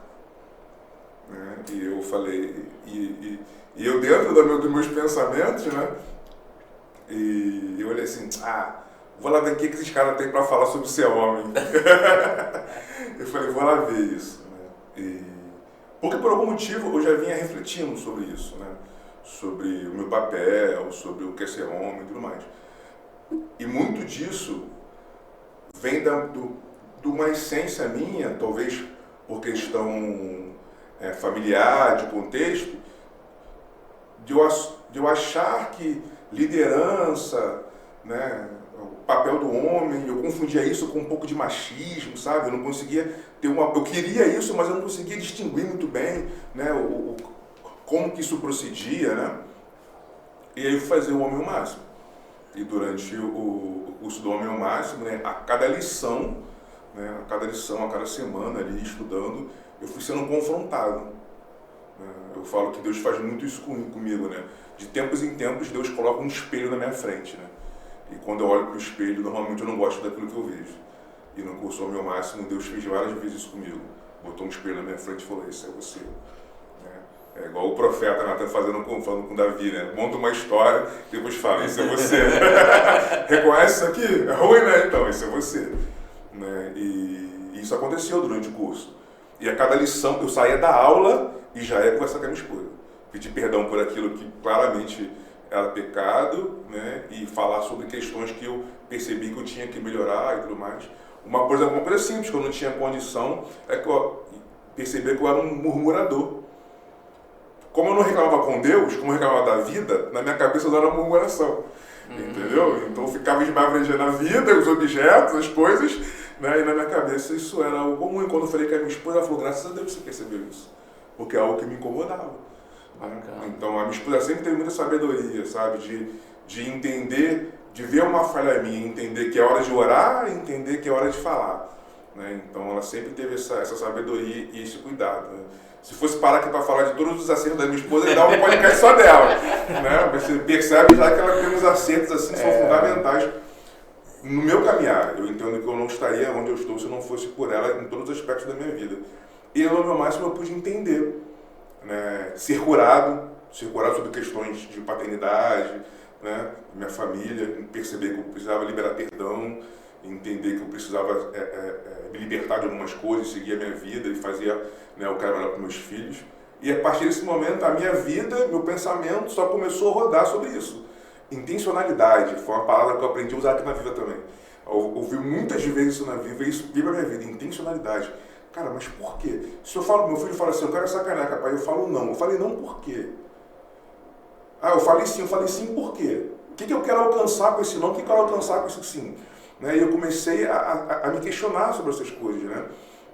E eu falei, e eu dentro dos meus pensamentos, né? E eu olhei assim, vou lá ver o que esses caras têm para falar sobre ser homem. Eu falei, vou lá ver isso. Né? Porque por algum motivo eu já vinha refletindo sobre isso, né? Sobre o meu papel, sobre o que é ser homem e tudo mais. E muito disso vem de uma essência minha, talvez por questão familiar, de contexto, de eu achar que liderança, né, o papel do homem, eu confundia isso com um pouco de machismo, sabe? Eu não conseguia ter eu queria isso, mas eu não conseguia distinguir muito bem, né, como que isso procedia, né? E aí eu fui fazer o Homem ao Máximo. E durante o curso do Homem ao Máximo, né, a cada lição, a cada semana ali estudando, eu fui sendo confrontado. Eu falo que Deus faz muito isso comigo, né? De tempos em tempos, Deus coloca um espelho na minha frente, né? E quando eu olho para o espelho, normalmente eu não gosto daquilo que eu vejo. E no curso Homem ao Máximo, Deus fez várias vezes isso comigo. Botou um espelho na minha frente e falou, esse é você. É igual o profeta Natan falando com Davi, né? Monta uma história e depois fala, esse é você. Reconhece isso aqui? É ruim, né? Então, esse é você. Né? E isso aconteceu durante o curso. E a cada lição, eu saía da aula e já ia conversar com a minha esposa. Pedir perdão por aquilo que claramente era pecado, né? E falar sobre questões que eu percebi que eu tinha que melhorar e tudo mais. Uma coisa simples que eu não tinha condição é que eu percebi que eu era um murmurador. Como eu não reclamava com Deus, como eu reclamava da vida, na minha cabeça eu era uma murmuração. Entendeu? Então eu ficava esbravejando a vida, os objetos, as coisas, né? E na minha cabeça isso era algo comum. E quando eu falei com a minha esposa, ela falou, graças a Deus você percebeu isso. Porque é algo que me incomodava. Então a minha esposa sempre teve muita sabedoria, sabe? De entender, de ver uma falha minha, entender que é hora de orar e entender que é hora de falar. Né? Então ela sempre teve essa sabedoria e esse cuidado. Né? Se fosse parar aqui para falar de todos os acertos da minha esposa, ia dar um podcast só dela. Né? Você percebe já que ela tem uns acertos assim, são fundamentais no meu caminhar. Eu entendo que eu não estaria onde eu estou se não fosse por ela em todos os aspectos da minha vida. E no meu máximo eu pude entender, né? Ser curado sobre questões de paternidade, né? Minha família, perceber que eu precisava liberar perdão, entender que eu precisava me libertar de algumas coisas, seguir a minha vida e fazer, né, o que era melhor para meus filhos. E a partir desse momento, a minha vida, meu pensamento só começou a rodar sobre isso. Intencionalidade foi uma palavra que eu aprendi a usar aqui na Viva também. Eu ouvi muitas vezes isso na Viva e isso viva a minha vida, intencionalidade. Cara, mas por quê? Se eu falo, meu filho fala assim, eu quero essa caneca, pai, eu falo não. Eu falei não por quê? Eu falei sim por quê? O que eu quero alcançar com esse não? O que eu quero alcançar com esse sim? Né? E eu comecei a me questionar sobre essas coisas, né?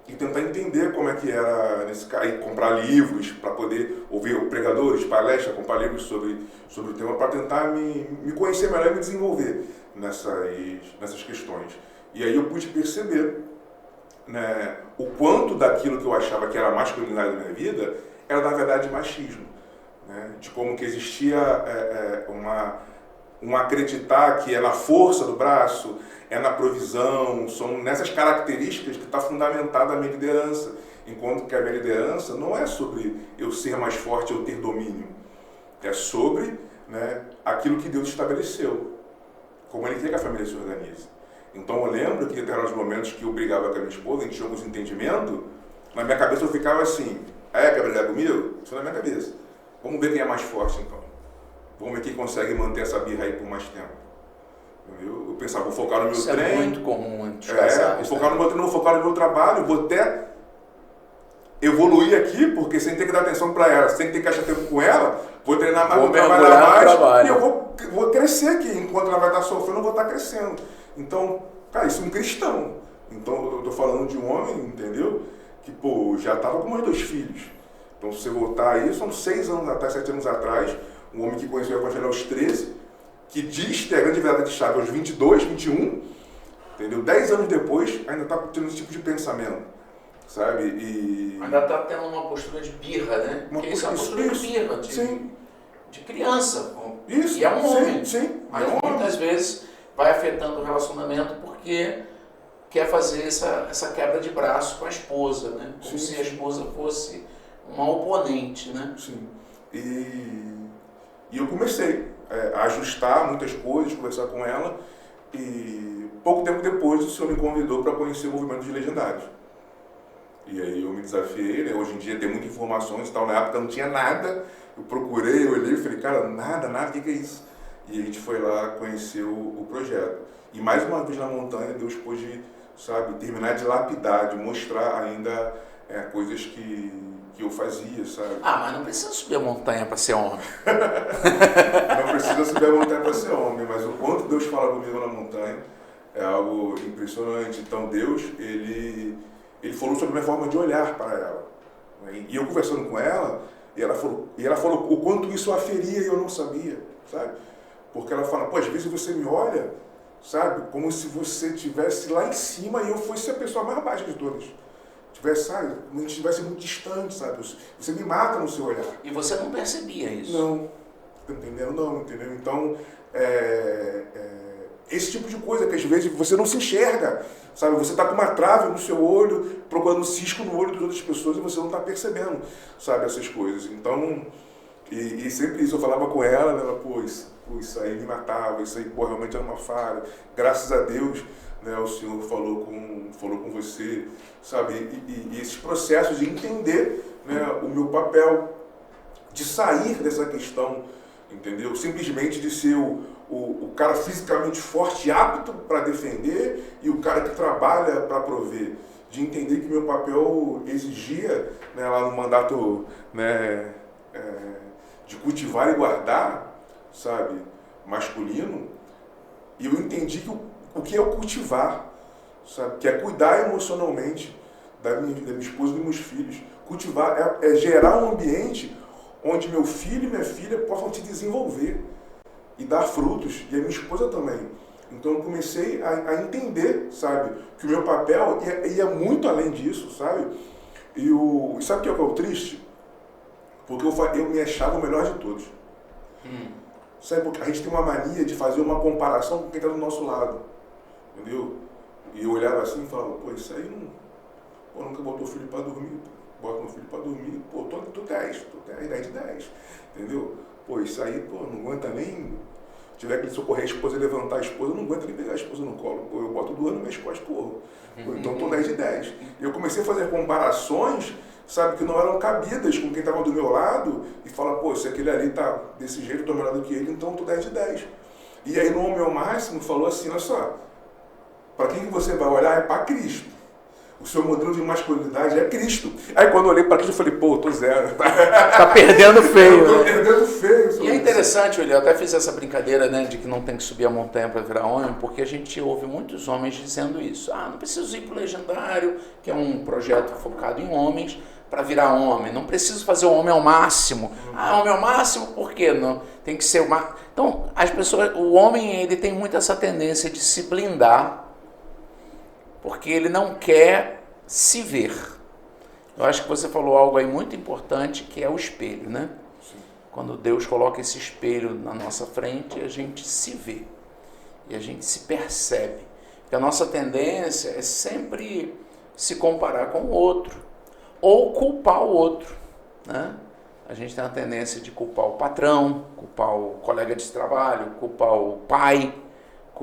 E tentar entender como é que era nesse caso, e comprar livros para poder ouvir pregadores, palestras, comprar livros sobre o tema para tentar me conhecer melhor e me desenvolver nessas questões. E aí eu pude perceber, né, o quanto daquilo que eu achava que era masculinidade da minha vida era na verdade machismo, né? De como que existia um acreditar que é na força do braço, é na provisão, são nessas características que está fundamentada a minha liderança. Enquanto que a minha liderança não é sobre eu ser mais forte, eu ter domínio. É sobre, né, aquilo que Deus estabeleceu, como Ele quer que a família se organize. Então eu lembro que em determinados momentos que eu brigava com a minha esposa, a gente tinha alguns entendimentos, na minha cabeça eu ficava assim, quer brigar comigo? Isso na minha cabeça. Vamos ver quem é mais forte então. Vamos ver quem consegue manter essa birra aí por mais tempo. Entendeu? Eu pensava, vou focar no meu treino. É muito comum entre os casais. Vou focar no meu treino, vou focar no meu trabalho, vou até evoluir aqui, porque sem ter que dar atenção para ela, sem ter que achar tempo com ela, vou treinar mais, vou trabalhar mais, e eu vou crescer aqui. Enquanto ela vai estar sofrendo, eu vou estar crescendo. Então, cara, isso é um cristão. Então, eu tô falando de um homem, entendeu? Que, pô, já tava com meus 2 filhos. Então, se você voltar aí, são 6 anos atrás, 7 anos atrás, um homem que conheceu o Evangelho aos 13, que diz ter a grande verdade de chave aos 22, 21, entendeu? 10 anos depois, ainda tá tendo esse tipo de pensamento, sabe? E... ainda tá tendo uma postura de birra, né? Porque isso é uma postura de birra, de criança. Isso, e é um homem. Sim, mas muitas vezes vai afetando o relacionamento porque quer fazer essa quebra de braço com a esposa, né? Como se a esposa fosse uma oponente, né? Sim. E eu comecei a ajustar muitas coisas, conversar com ela, e pouco tempo depois o senhor me convidou para conhecer o movimento dos legendários. E aí eu me desafiei, né? Hoje em dia tem muitas informações e tal, na época não tinha nada, eu procurei, eu olhei e falei, cara, nada, o que é isso? E a gente foi lá conhecer o projeto. E mais uma vez na montanha, Deus pôde, sabe, terminar de lapidar, de mostrar ainda coisas que eu fazia, sabe? Mas não precisa subir a montanha para ser homem. Não precisa subir a montanha para ser homem, mas o quanto Deus fala comigo na montanha é algo impressionante. Então Deus, ele falou sobre a minha forma de olhar para ela. E eu conversando com ela, e ela falou o quanto isso a feria e eu não sabia, sabe? Porque ela fala, pô, às vezes você me olha, sabe, como se você estivesse lá em cima e eu fosse a pessoa mais baixa de todas. Sabe, como a gente estivesse muito distante, sabe? Você me mata no seu olhar. E você não percebia isso? Não, tá entendendo? Não, entendeu? Então, esse tipo de coisa que às vezes você não se enxerga, sabe? Você tá com uma trave no seu olho, procurando um cisco no olho das outras pessoas e você não tá percebendo, sabe, essas coisas. Então, e sempre isso, eu falava com ela, né? Pô, isso aí me matava, isso aí, pô, realmente era uma falha. Graças a Deus, né, o Senhor falou com você, sabe? E esses processos de entender, né, o meu papel, de sair dessa questão, entendeu? Simplesmente de ser o cara fisicamente forte, apto para defender, e o cara que trabalha para prover. De entender que meu papel exigia, né, lá no mandato, né, de cultivar e guardar, sabe, masculino, e eu entendi que o que é o cultivar, sabe, que é cuidar emocionalmente da minha esposa e dos meus filhos. Cultivar é gerar um ambiente onde meu filho e minha filha possam se desenvolver e dar frutos, e a minha esposa também. Então eu comecei a entender, sabe, que o meu papel ia muito além disso, sabe? E sabe o que é o triste? Porque eu me achava o melhor de todos. Sabe, porque a gente tem uma mania de fazer uma comparação com quem está do nosso lado, entendeu? E eu olhava assim e falava, pô, isso aí não... Pô, nunca botou o filho para dormir, bota meu filho para dormir, pô, tô 10 de 10, entendeu? Pô, isso aí, pô, não aguenta nem... Tiver que socorrer a esposa e levantar a esposa, eu não aguento nem pegar a esposa no colo, pô, eu boto 2 nas minhas costas, pô, então tô 10 de 10. Eu comecei a fazer comparações, sabe, que não eram cabidas com quem estava do meu lado, e fala, pô, se aquele ali tá desse jeito, eu tô melhor do que ele, então eu tô 10 de 10. E aí no Homem ao Máximo falou assim, olha só, para quem você vai olhar é para Cristo. O seu modelo de masculinidade é Cristo. Aí quando eu olhei para Cristo, eu falei, pô, eu tô 0. Tá perdendo feio. Eu tô perdendo feio. E é interessante, eu até fiz essa brincadeira, né, de que não tem que subir a montanha para virar homem, porque a gente ouve muitos homens dizendo isso. Não preciso ir para o Legendário, que é um projeto focado em homens, para virar homem. Não preciso fazer o homem ao máximo. Homem ao máximo, por quê? Não, tem que ser o máximo. Então, as pessoas, o homem, ele tem muito essa tendência de se blindar, porque ele não quer se ver. Eu acho que você falou algo aí muito importante, que é o espelho, né? Sim. Quando Deus coloca esse espelho na nossa frente, a gente se vê e a gente se percebe. Porque a nossa tendência é sempre se comparar com o outro ou culpar o outro, né? A gente tem a tendência de culpar o patrão, culpar o colega de trabalho, culpar o pai,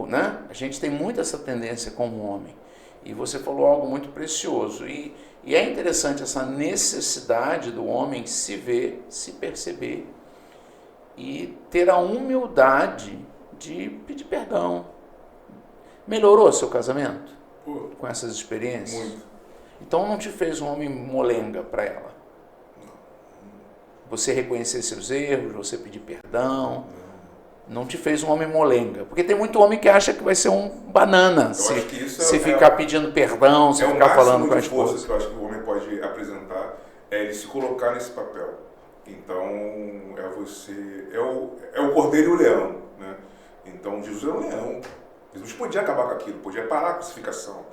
né? A gente tem muito essa tendência como homem. E você falou algo muito precioso. E E é interessante essa necessidade do homem se ver, se perceber e ter a humildade de pedir perdão. Melhorou seu casamento com essas experiências? Muito. Então não te fez um homem molenga para ela? Você reconhecer seus erros, você pedir perdão? Não te fez um homem molenga? Porque tem muito homem que acha que vai ser um banana se ficar pedindo perdão, se ficar falando com a esposa. Que eu acho que o homem pode apresentar é ele se colocar nesse papel. Então, é o cordeiro e o leão, né? Então, Jesus era um leão. Jesus podia acabar com aquilo, podia parar a crucificação,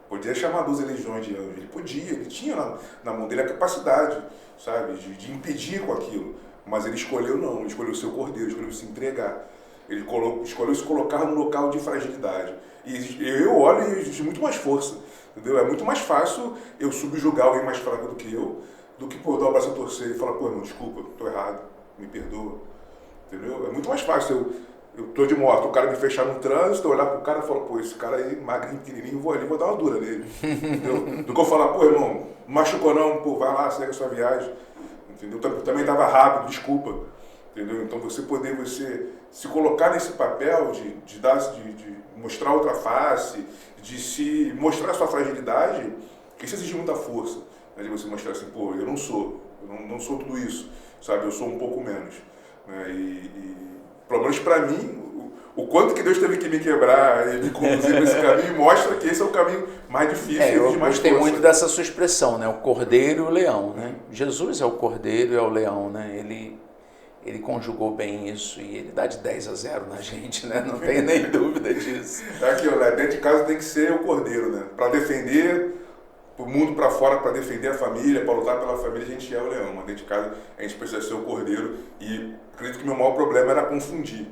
podia chamar 12 legiões de anjos, ele podia, ele tinha na mão dele a capacidade, sabe, de impedir com aquilo, mas ele escolheu não, ele escolheu o seu cordeiro, escolheu se entregar, ele escolheu se colocar num local de fragilidade. E eu olho e existe muito mais força, entendeu? É muito mais fácil eu subjugar alguém mais fraco do que eu, do que, dar o braço a torcer e falar, irmão, desculpa, tô errado, me perdoa, entendeu? É muito mais fácil eu tô de moto, o cara me fechar no trânsito, eu olhar pro cara e falar, esse cara aí, magrinho, pequenininho, vou ali, vou dar uma dura nele, entendeu? Do que eu falar, irmão, não machucou não, vai lá, segue a sua viagem, entendeu? Eu também tava rápido, desculpa, entendeu? Então você se colocar nesse papel de mostrar outra face, de se mostrar a sua fragilidade, que isso exige muita força, né? De você mostrar assim, eu não sou tudo isso, sabe? Eu sou um pouco menos, né? Pelo menos para mim, o quanto que Deus teve que me quebrar e me conduzir nesse caminho mostra que esse é o caminho mais difícil e de mais gostei muito dessa sua expressão, né? O cordeiro e o leão, né? Jesus é o cordeiro e é o leão, né? Ele conjugou bem isso e ele dá de 10-0 na gente, né? Não tem nem dúvida disso. Aquilo, né? Dentro de casa tem que ser o cordeiro, né? Para defender o mundo para fora, para defender a família, para lutar pela família, a gente é o leão. Mas dentro de casa a gente precisa ser o cordeiro e acredito que meu maior problema era confundir.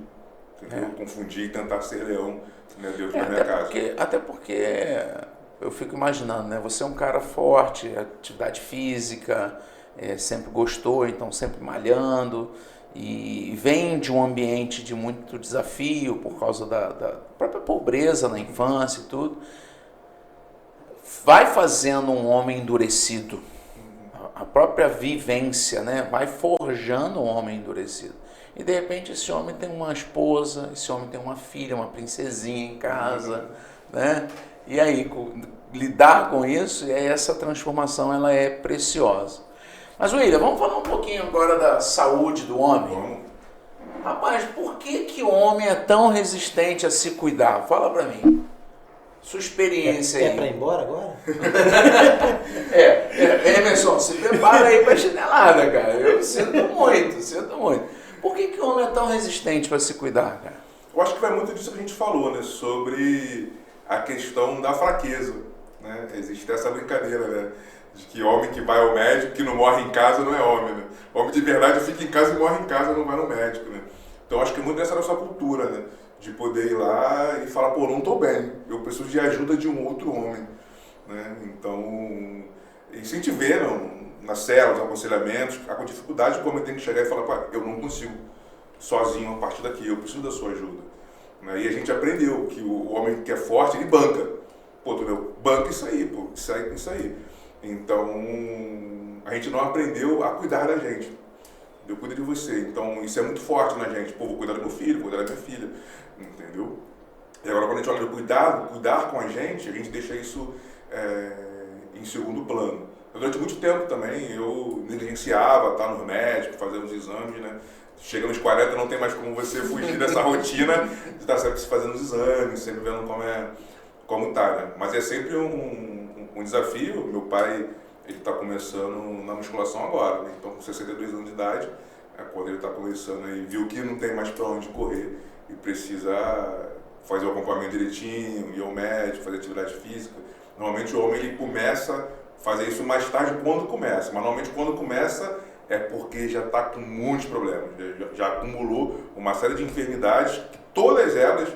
Entendeu? Confundir e tentar ser leão, né, dentro da minha casa. Até porque eu fico imaginando, né? Você é um cara forte, atividade física, sempre gostou, então sempre malhando, e vem de um ambiente de muito desafio por causa da própria pobreza na infância e tudo. Vai fazendo um homem endurecido. A própria vivência, né, vai forjando um homem endurecido. E de repente esse homem tem uma esposa, esse homem tem uma filha, uma princesinha em casa, né? E aí lidar com isso, e aí essa transformação ela é preciosa. Mas William, vamos falar um pouquinho agora da saúde do homem. Vamos. Rapaz, por que o homem é tão resistente a se cuidar? Fala pra mim. Sua experiência aí. É pra ir embora agora? Emerson, se prepara aí pra chinelada, cara. Eu sinto muito. Por que o homem é tão resistente para se cuidar, cara? Eu acho que vai muito disso que a gente falou, né? Sobre a questão da fraqueza, né? Existe essa brincadeira, né? De que homem que vai ao médico, que não morre em casa, não é homem, né? Homem de verdade fica em casa e morre em casa, não vai no médico, né? Então acho que muito dessa nossa cultura, né? De poder ir lá e falar, não tô bem, eu preciso de ajuda de um outro homem, né? Então, isso a gente vê nas células, nos aconselhamentos, com dificuldade que o homem tem que chegar e falar, eu não consigo sozinho a partir daqui, eu preciso da sua ajuda, né? E a gente aprendeu que o homem que é forte, ele banca, banca isso aí. Então, a gente não aprendeu a cuidar da gente. Eu cuido de você. Então, isso é muito forte na gente. Vou cuidar do meu filho, vou cuidar da minha filha. Entendeu? E agora, quando a gente olha do cuidar com a gente deixa isso em segundo plano. Durante muito tempo também, eu negligenciava estar no médico, fazer os exames, né? Chega nos 40, não tem mais como você fugir dessa rotina de estar sempre se fazendo os exames, sempre vendo como está, né? Mas é sempre um desafio. Meu pai, ele está começando na musculação agora, né? Então com 62 anos de idade, quando ele está começando aí, viu que não tem mais para onde correr e precisa fazer o acompanhamento direitinho, ir ao médico, fazer atividade física. Normalmente o homem ele começa a fazer isso mais tarde quando começa, mas normalmente quando começa é porque já está com muitos problemas, já acumulou uma série de enfermidades que todas elas,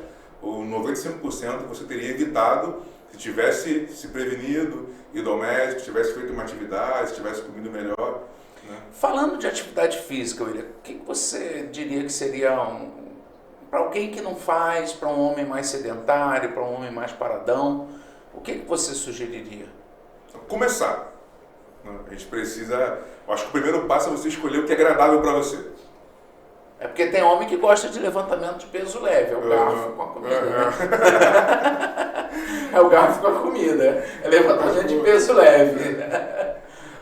o 95% você teria evitado se tivesse se prevenido, ido ao médico, se tivesse feito uma atividade, se tivesse comido melhor, né? Falando de atividade física, William, o que você diria que seria para alguém que não faz, para um homem mais sedentário, para um homem mais paradão, o que você sugeriria? Começar. Né? A gente precisa... Eu acho que o primeiro passo é você escolher o que é agradável para você. É porque tem homem que gosta de levantamento de peso leve, é o garfo com a comida, né? É o garfo com a comida, é levantamento de peso leve.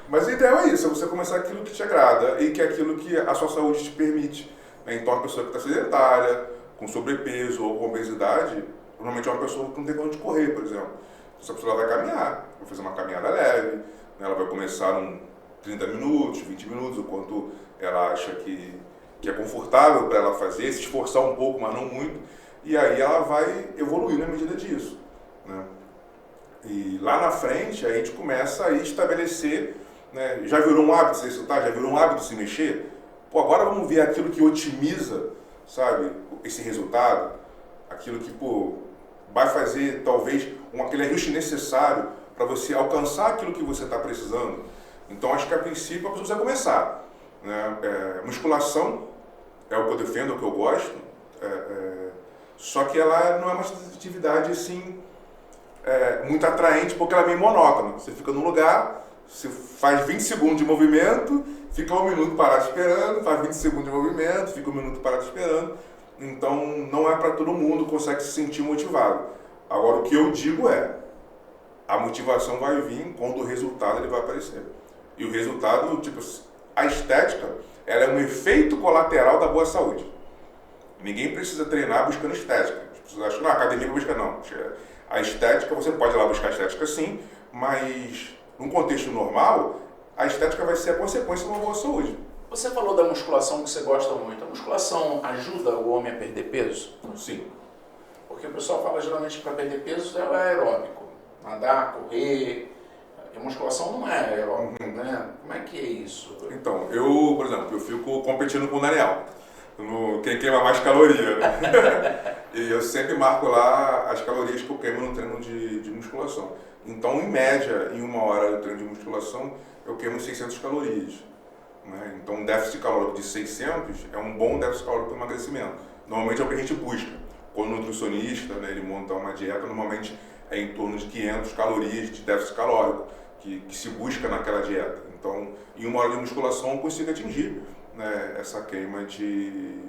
Mas o ideal é isso, é você começar aquilo que te agrada e que é aquilo que a sua saúde te permite. Né? Então, a pessoa que está sedentária, com sobrepeso ou com obesidade, normalmente é uma pessoa que não tem condição de correr, por exemplo. Essa pessoa vai caminhar, vai fazer uma caminhada leve, né? Ela vai começar em 30 minutos, 20 minutos, o quanto ela acha que é confortável para ela fazer, se esforçar um pouco, mas não muito, e aí ela vai evoluir na medida disso. Né? E lá na frente, a gente começa a estabelecer, né? Já virou um hábito se exercitar, já virou um hábito se mexer? Pô, agora vamos ver aquilo que otimiza, sabe, esse resultado, aquilo que, pô, vai fazer, talvez, aquele ajuste necessário para você alcançar aquilo que você está precisando. Então, acho que, a princípio, a pessoa precisa começar. Né? Musculação é o que eu defendo, é o que eu gosto, só que ela não é uma atividade, assim, muito atraente, porque ela é meio monótona. Você fica num lugar, você faz 20 segundos de movimento, fica 1 minuto parado esperando, faz 20 segundos de movimento, fica 1 minuto parado esperando. Então, não é para todo mundo que consegue se sentir motivado. Agora, o que eu digo a motivação vai vir quando o resultado ele vai aparecer. E o resultado, tipo, a estética, ela é um efeito colateral da boa saúde. Ninguém precisa treinar buscando estética. As pessoas acham que na academia busca, não. A estética, você pode ir lá buscar estética sim, mas num contexto normal, a estética vai ser a consequência de uma boa saúde. Você falou da musculação que você gosta muito. A musculação ajuda o homem a perder peso? Sim. Porque o pessoal fala geralmente que para perder peso é aeróbico. Nadar, correr. E a musculação não é aeróbica, né? Como é que é isso? Então, eu, por exemplo, eu fico competindo com o Daniel. Quem queima mais caloria. Né? E eu sempre marco lá as calorias que eu queimo no treino de musculação. Então, em média, em 1 hora de treino de musculação, eu queimo 600 calorias. Né? Então, um déficit calórico de 600 é um bom déficit calórico para emagrecimento. Normalmente é o que a gente busca. Quando o nutricionista, né, ele monta uma dieta, normalmente é em torno de 500 calorias de déficit calórico que se busca naquela dieta. Então, em 1 hora de musculação, eu consigo atingir, né, essa queima de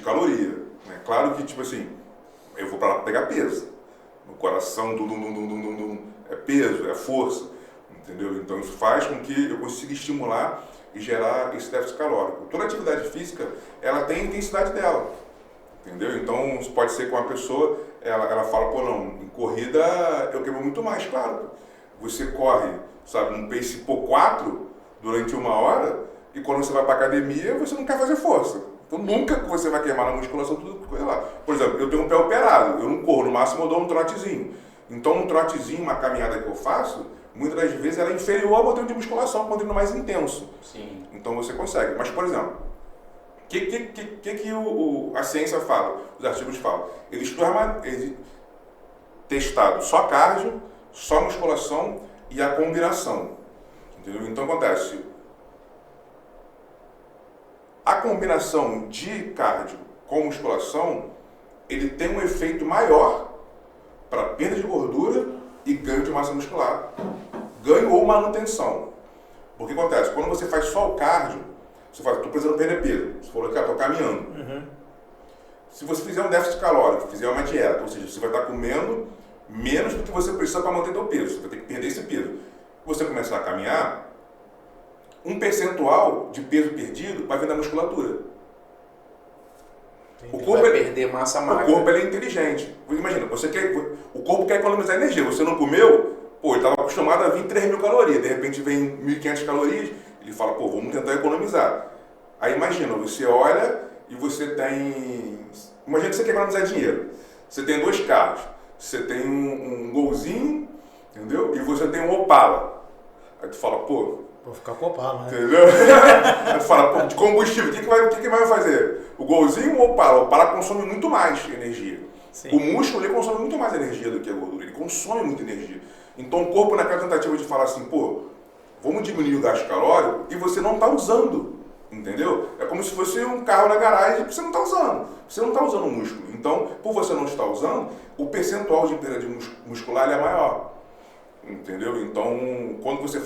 caloria. Né? Claro que, tipo assim, eu vou para lá pegar peso. No coração, é peso, é força. Entendeu? Então, isso faz com que eu consiga estimular e gerar esse déficit calórico. Toda atividade física, ela tem a intensidade dela. Entendeu? Então, pode ser que uma pessoa, ela fala, pô, não, em corrida eu queimo muito mais, claro. Você corre, sabe, num pace por 4 durante 1 hora e quando você vai para academia, você não quer fazer força. Então, nunca que você vai queimar na musculação tudo coisa lá. Por exemplo, eu tenho um pé operado, eu não corro, no máximo eu dou um trotezinho. Então, um trotezinho, uma caminhada que eu faço, muitas das vezes ela é inferior ao treino de musculação, quando treino mais intenso. Sim. Então, você consegue. Mas, por exemplo, o que a ciência fala, os artigos falam? Eles testado só cardio, só musculação e a combinação. Entendeu? Então acontece, a combinação de cardio com musculação, ele tem um efeito maior para perda de gordura e ganho de massa muscular. Ganho ou manutenção. Porque acontece, quando você faz só o cardio, você fala, estou precisando perder peso. Você falou que estou caminhando. Uhum. Se você fizer um déficit calórico, fizer uma dieta, ou seja, você vai estar comendo menos do que você precisa para manter seu peso. Você vai ter que perder esse peso. Você começar a caminhar, um percentual de peso perdido vai vir da musculatura. O corpo vai perder massa magra. O corpo ele é inteligente. Imagina, o corpo quer economizar energia. Você não comeu, pô, ele estava acostumado a vir 3.000 calorias. De repente vem 1.500 calorias, ele fala, pô, vamos tentar economizar. Aí imagina, você olha e você tem... Imagina que você quer economizar dinheiro. Você tem 2 carros. Você tem um Golzinho, entendeu? E você tem um Opala. Aí tu fala, pô... Vou ficar com o Opala, né? Entendeu? Aí tu fala, pô, de combustível, o que vai fazer? O Golzinho ou o Opala? O Opala consome muito mais energia. Sim. O músculo ele consome muito mais energia do que a gordura. Ele consome muita energia. Então o corpo, naquela tentativa de falar assim, pô, vamos diminuir o gasto calórico e você não está usando. Entendeu? É como se fosse um carro na garagem que você não está usando. Você não está usando o músculo. Então, por você não estar usando, o percentual de perda muscular é maior. entendeu? Então, quando você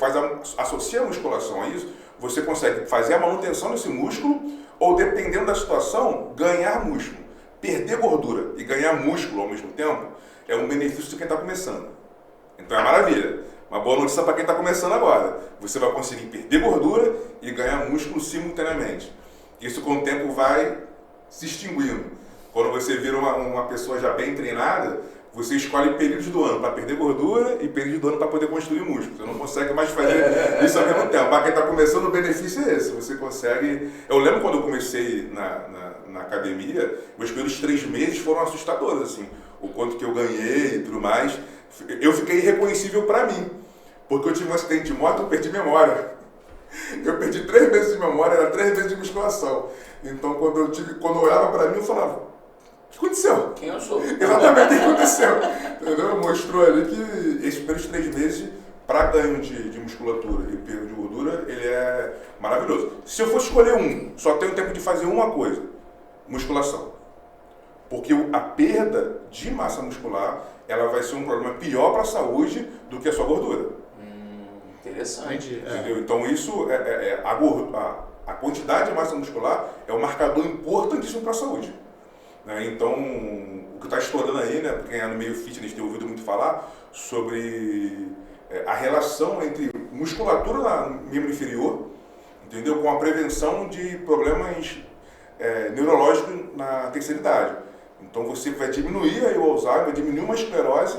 associa a musculação a isso, você consegue fazer a manutenção desse músculo ou, dependendo da situação, ganhar músculo. Perder gordura e ganhar músculo ao mesmo tempo é um benefício de quem está começando. Então é maravilha. Uma boa notícia para quem está começando agora. Você vai conseguir perder gordura e ganhar músculo simultaneamente. Isso com o tempo vai se extinguindo. Quando você vira uma pessoa já bem treinada, você escolhe períodos do ano para perder gordura e períodos do ano para poder construir músculo. Você não consegue mais fazer isso ao mesmo tempo. Para quem está começando, o benefício é esse. Você consegue... Eu lembro quando eu comecei na academia, meus primeiros 3 meses foram assustadores, assim. O quanto que eu ganhei e tudo mais. Eu fiquei irreconhecível para mim, porque eu tive um acidente de moto e eu perdi memória. Eu perdi 3 meses de memória, era 3 meses de musculação. Então, quando eu olhava para mim, eu falava, o que aconteceu? Quem eu sou? Exatamente o que aconteceu. Entendeu? Mostrou ali que esses primeiros 3 meses, para ganho de musculatura e perda de gordura, ele é maravilhoso. Se eu fosse escolher só tenho tempo de fazer uma coisa, musculação. Porque a perda de massa muscular, ela vai ser um problema pior para a saúde do que a sua gordura. Interessante. Entendeu? Então isso, a quantidade de massa muscular é um marcador importantíssimo para a saúde. Né? Então, o que está estourando aí, né, quem é no meio fitness tem ouvido muito falar sobre a relação entre musculatura no membro inferior, entendeu? Com a prevenção de problemas neurológicos na terceira idade. Então você vai diminuir aí o Alzheimer, vai diminuir uma esclerose,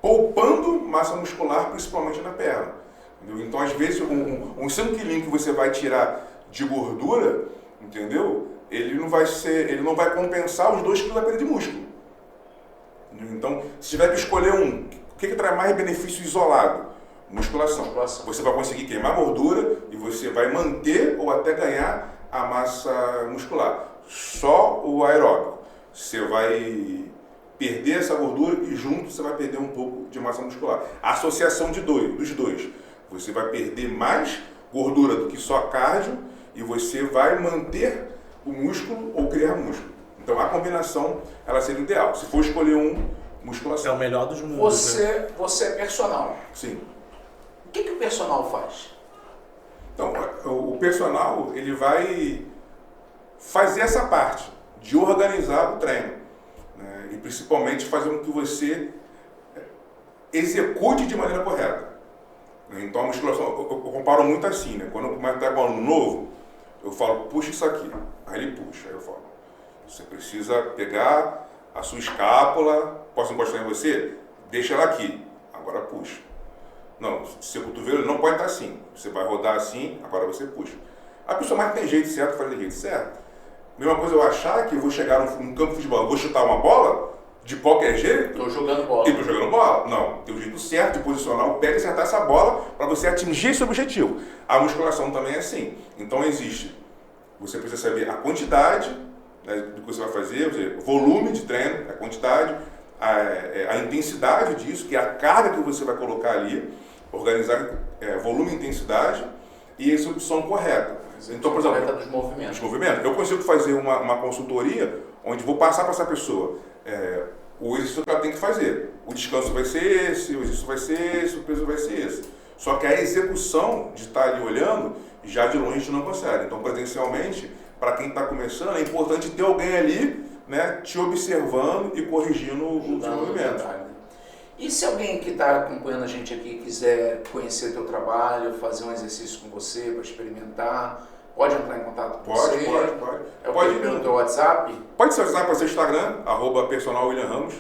poupando massa muscular, principalmente na perna. Entendeu? Então, às vezes, um 5 quilinhos que você vai tirar de gordura, entendeu? Ele não vai compensar os 2 quilos da perda de músculo. Entendeu? Então, se tiver que escolher o que traz mais benefício isolado? Musculação. Você vai conseguir queimar gordura e você vai manter ou até ganhar a massa muscular. Só o aeróbico. Você vai perder essa gordura e junto você vai perder um pouco de massa muscular. A associação dos dois. Você vai perder mais gordura do que só cardio e você vai manter o músculo ou criar músculo. Então a combinação, ela seria ideal. Se for escolher musculação. É o melhor dos mundos. Você é personal. Sim. O que o personal faz? Então, o personal, ele vai fazer essa parte de organizar o treino, né? E principalmente fazer com que você execute de maneira correta. Então a musculação, eu comparo muito assim, né? Quando eu começo a pegar um aluno novo, eu falo, puxa isso aqui. Aí ele puxa, aí eu falo, você precisa pegar a sua escápula, posso encostar em você? Deixa ela aqui, agora puxa. Não, seu cotovelo não pode estar assim, você vai rodar assim, agora você puxa. A pessoa mais tem jeito certo, faz do jeito certo. Mesma coisa eu achar que eu vou chegar num campo de futebol, eu vou chutar uma bola, de qualquer jeito. Estou jogando bola. E estou jogando bola. Não, tem o jeito certo de posicionar o pé e acertar essa bola para você atingir esse objetivo. A musculação também é assim. Então você precisa saber a quantidade, né, do que você vai fazer, o volume de treino, a quantidade, a intensidade disso, que é a carga que você vai colocar ali, organizar volume e intensidade e a execução correta. Então, por exemplo, dos movimentos. Eu consigo fazer uma consultoria onde vou passar para essa pessoa o exercício que ela tem que fazer. O descanso vai ser esse, o exercício vai ser esse, o peso vai ser esse. Só que a execução de estar ali olhando, já de longe a gente não consegue. Então, presencialmente, para quem está começando, é importante ter alguém ali, né, te observando e corrigindo o seu movimento. E se alguém que está acompanhando a gente aqui quiser conhecer teu trabalho, fazer um exercício com você para experimentar, pode entrar em contato com você? Pode. Pode ir pelo teu WhatsApp? Pode ser WhatsApp, pode ser Instagram, @personalwilliamramos.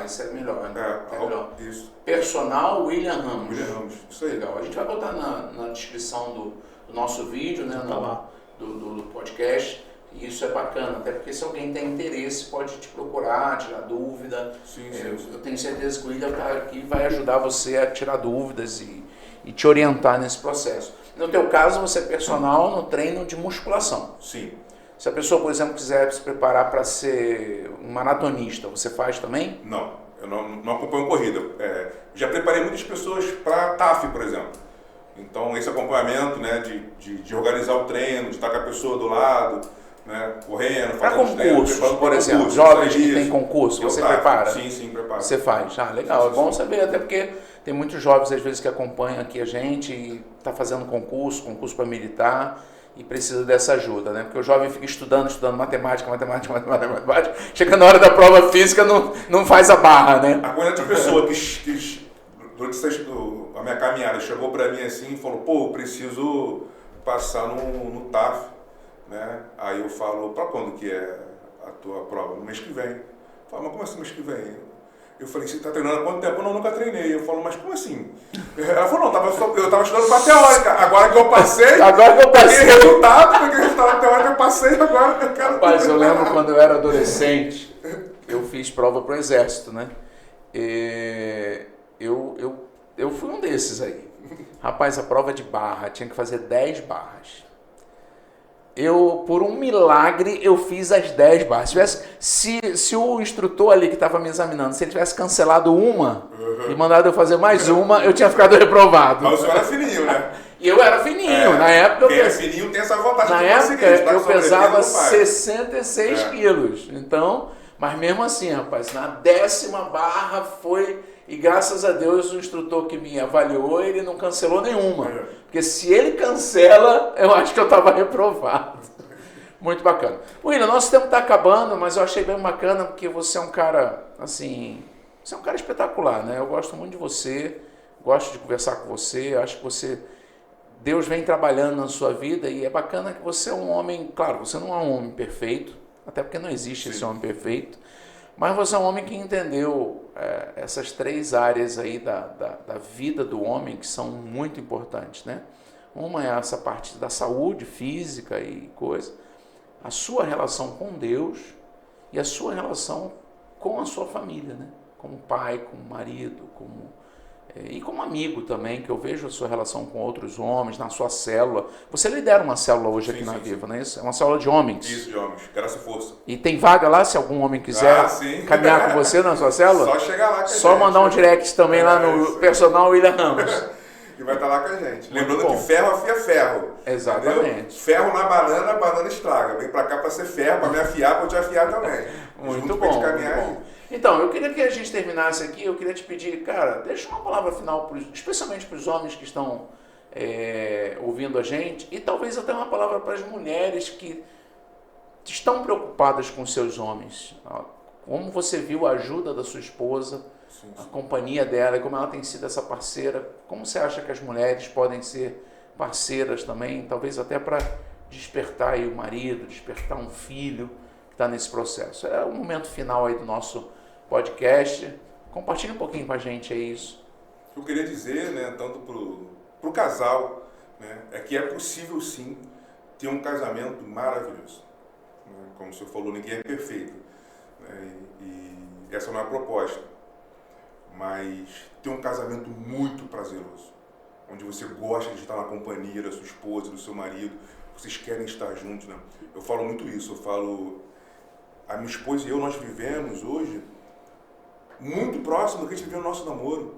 Isso é melhor, né? Melhor. Isso. Personal William Ramos. William Ramos, isso aí. Legal. A gente vai botar na descrição do nosso vídeo, né? Lá. Do podcast. E isso é bacana, até porque se alguém tem interesse pode te procurar, tirar dúvida. Sim. Eu tenho certeza que o William está aqui e vai ajudar você a tirar dúvidas e te orientar nesse processo. No teu caso, você é personal no treino de musculação. Sim. Se a pessoa, por exemplo, quiser se preparar para ser um maratonista, você faz também? Não, eu não acompanho corrida. Já preparei muitas pessoas para TAF, por exemplo. Então, esse acompanhamento, né, de organizar o treino, de estar com a pessoa do lado, né? Correndo, Para fazendo concursos, preparando por pra exemplo, concurso, jovens isso. que têm concurso, Eu você faço. prepara? Sim, preparo. Você faz? Ah, legal, Sim, é bom sim. saber, até porque tem muitos jovens às vezes que acompanham aqui a gente e está fazendo concurso para militar e precisa dessa ajuda, né? Porque o jovem fica estudando matemática, chega na hora da prova física não faz a barra, né? A quantidade de pessoa que durante a minha caminhada chegou para mim assim e falou, pô, eu preciso passar no TAF, né? Aí eu falo, para quando que é a tua prova? No mês que vem. Fala, mas como assim mês que vem? Eu falei, você está treinando há quanto tempo? Não, nunca treinei. Eu falo, mas como assim? Ela falou, não, eu estava estudando para teórica. Agora que eu passei, peguei resultado na teórica, eu passei, agora eu quero... Rapaz, eu lembro quando eu era adolescente, eu fiz prova para o exército, né? Eu fui um desses aí. Rapaz, a prova de barra, tinha que fazer 10 barras. Por um milagre, eu fiz as 10 barras. Se o instrutor ali que estava me examinando, se ele tivesse cancelado uma e mandado eu fazer mais uma, eu tinha ficado reprovado. Mas o senhor era fininho, né? E eu era fininho. Na época quem é fininho tem essa vontade na de época eu pesava 66 É. quilos. Então, mas mesmo assim, rapaz, na 10ª barra foi... E graças a Deus o instrutor que me avaliou, ele não cancelou nenhuma. Porque se ele cancela, eu acho que eu estava reprovado. Muito bacana. William, nosso tempo está acabando, mas eu achei bem bacana porque você é um cara, assim, você é um cara espetacular, né? Eu gosto muito de você, gosto de conversar com você, acho que Deus vem trabalhando na sua vida e é bacana que você é um homem, claro, você não é um homem perfeito, até porque não existe esse homem perfeito, mas você é um homem que entendeu essas 3 áreas aí da vida do homem que são muito importantes, né? Uma é essa parte da saúde física e coisa, a sua relação com Deus e a sua relação com a sua família, né? Como pai, como marido, e como amigo também, que eu vejo a sua relação com outros homens, na sua célula. Você lidera uma célula hoje aqui na Viva, não é isso? É uma célula de homens. Isso, de homens. Graça e força. E tem vaga lá, se algum homem quiser caminhar com você na sua célula? Só chegar lá com a gente. Só mandar um direct também lá no personal William Ramos. E vai estar lá com a gente. Lembrando que ferro afia ferro. Exatamente. Entendeu? Ferro na banana, a banana estraga. Vem pra cá pra ser ferro, pra me afiar, pra eu te afiar também. Muito bom. Então, eu queria que a gente terminasse aqui, eu queria te pedir, cara, deixa uma palavra final, especialmente para os homens que estão ouvindo a gente, e talvez até uma palavra para as mulheres que estão preocupadas com seus homens. Como você viu a ajuda da sua esposa, a companhia dela, e como ela tem sido essa parceira, como você acha que as mulheres podem ser parceiras também, talvez até para despertar aí o marido, despertar um filho que está nesse processo. É o momento final aí do nosso podcast. Compartilha um pouquinho com a gente aí isso. Eu queria dizer, né, tanto pro casal, né, é que é possível sim ter um casamento maravilhoso. Né? Como o senhor falou, ninguém é perfeito. Né? E essa não é a proposta. Mas ter um casamento muito prazeroso, onde você gosta de estar na companhia da sua esposa, do seu marido, vocês querem estar juntos, né? Eu falo muito isso, a minha esposa e eu, nós vivemos hoje muito próximo do que a gente viveu no nosso namoro,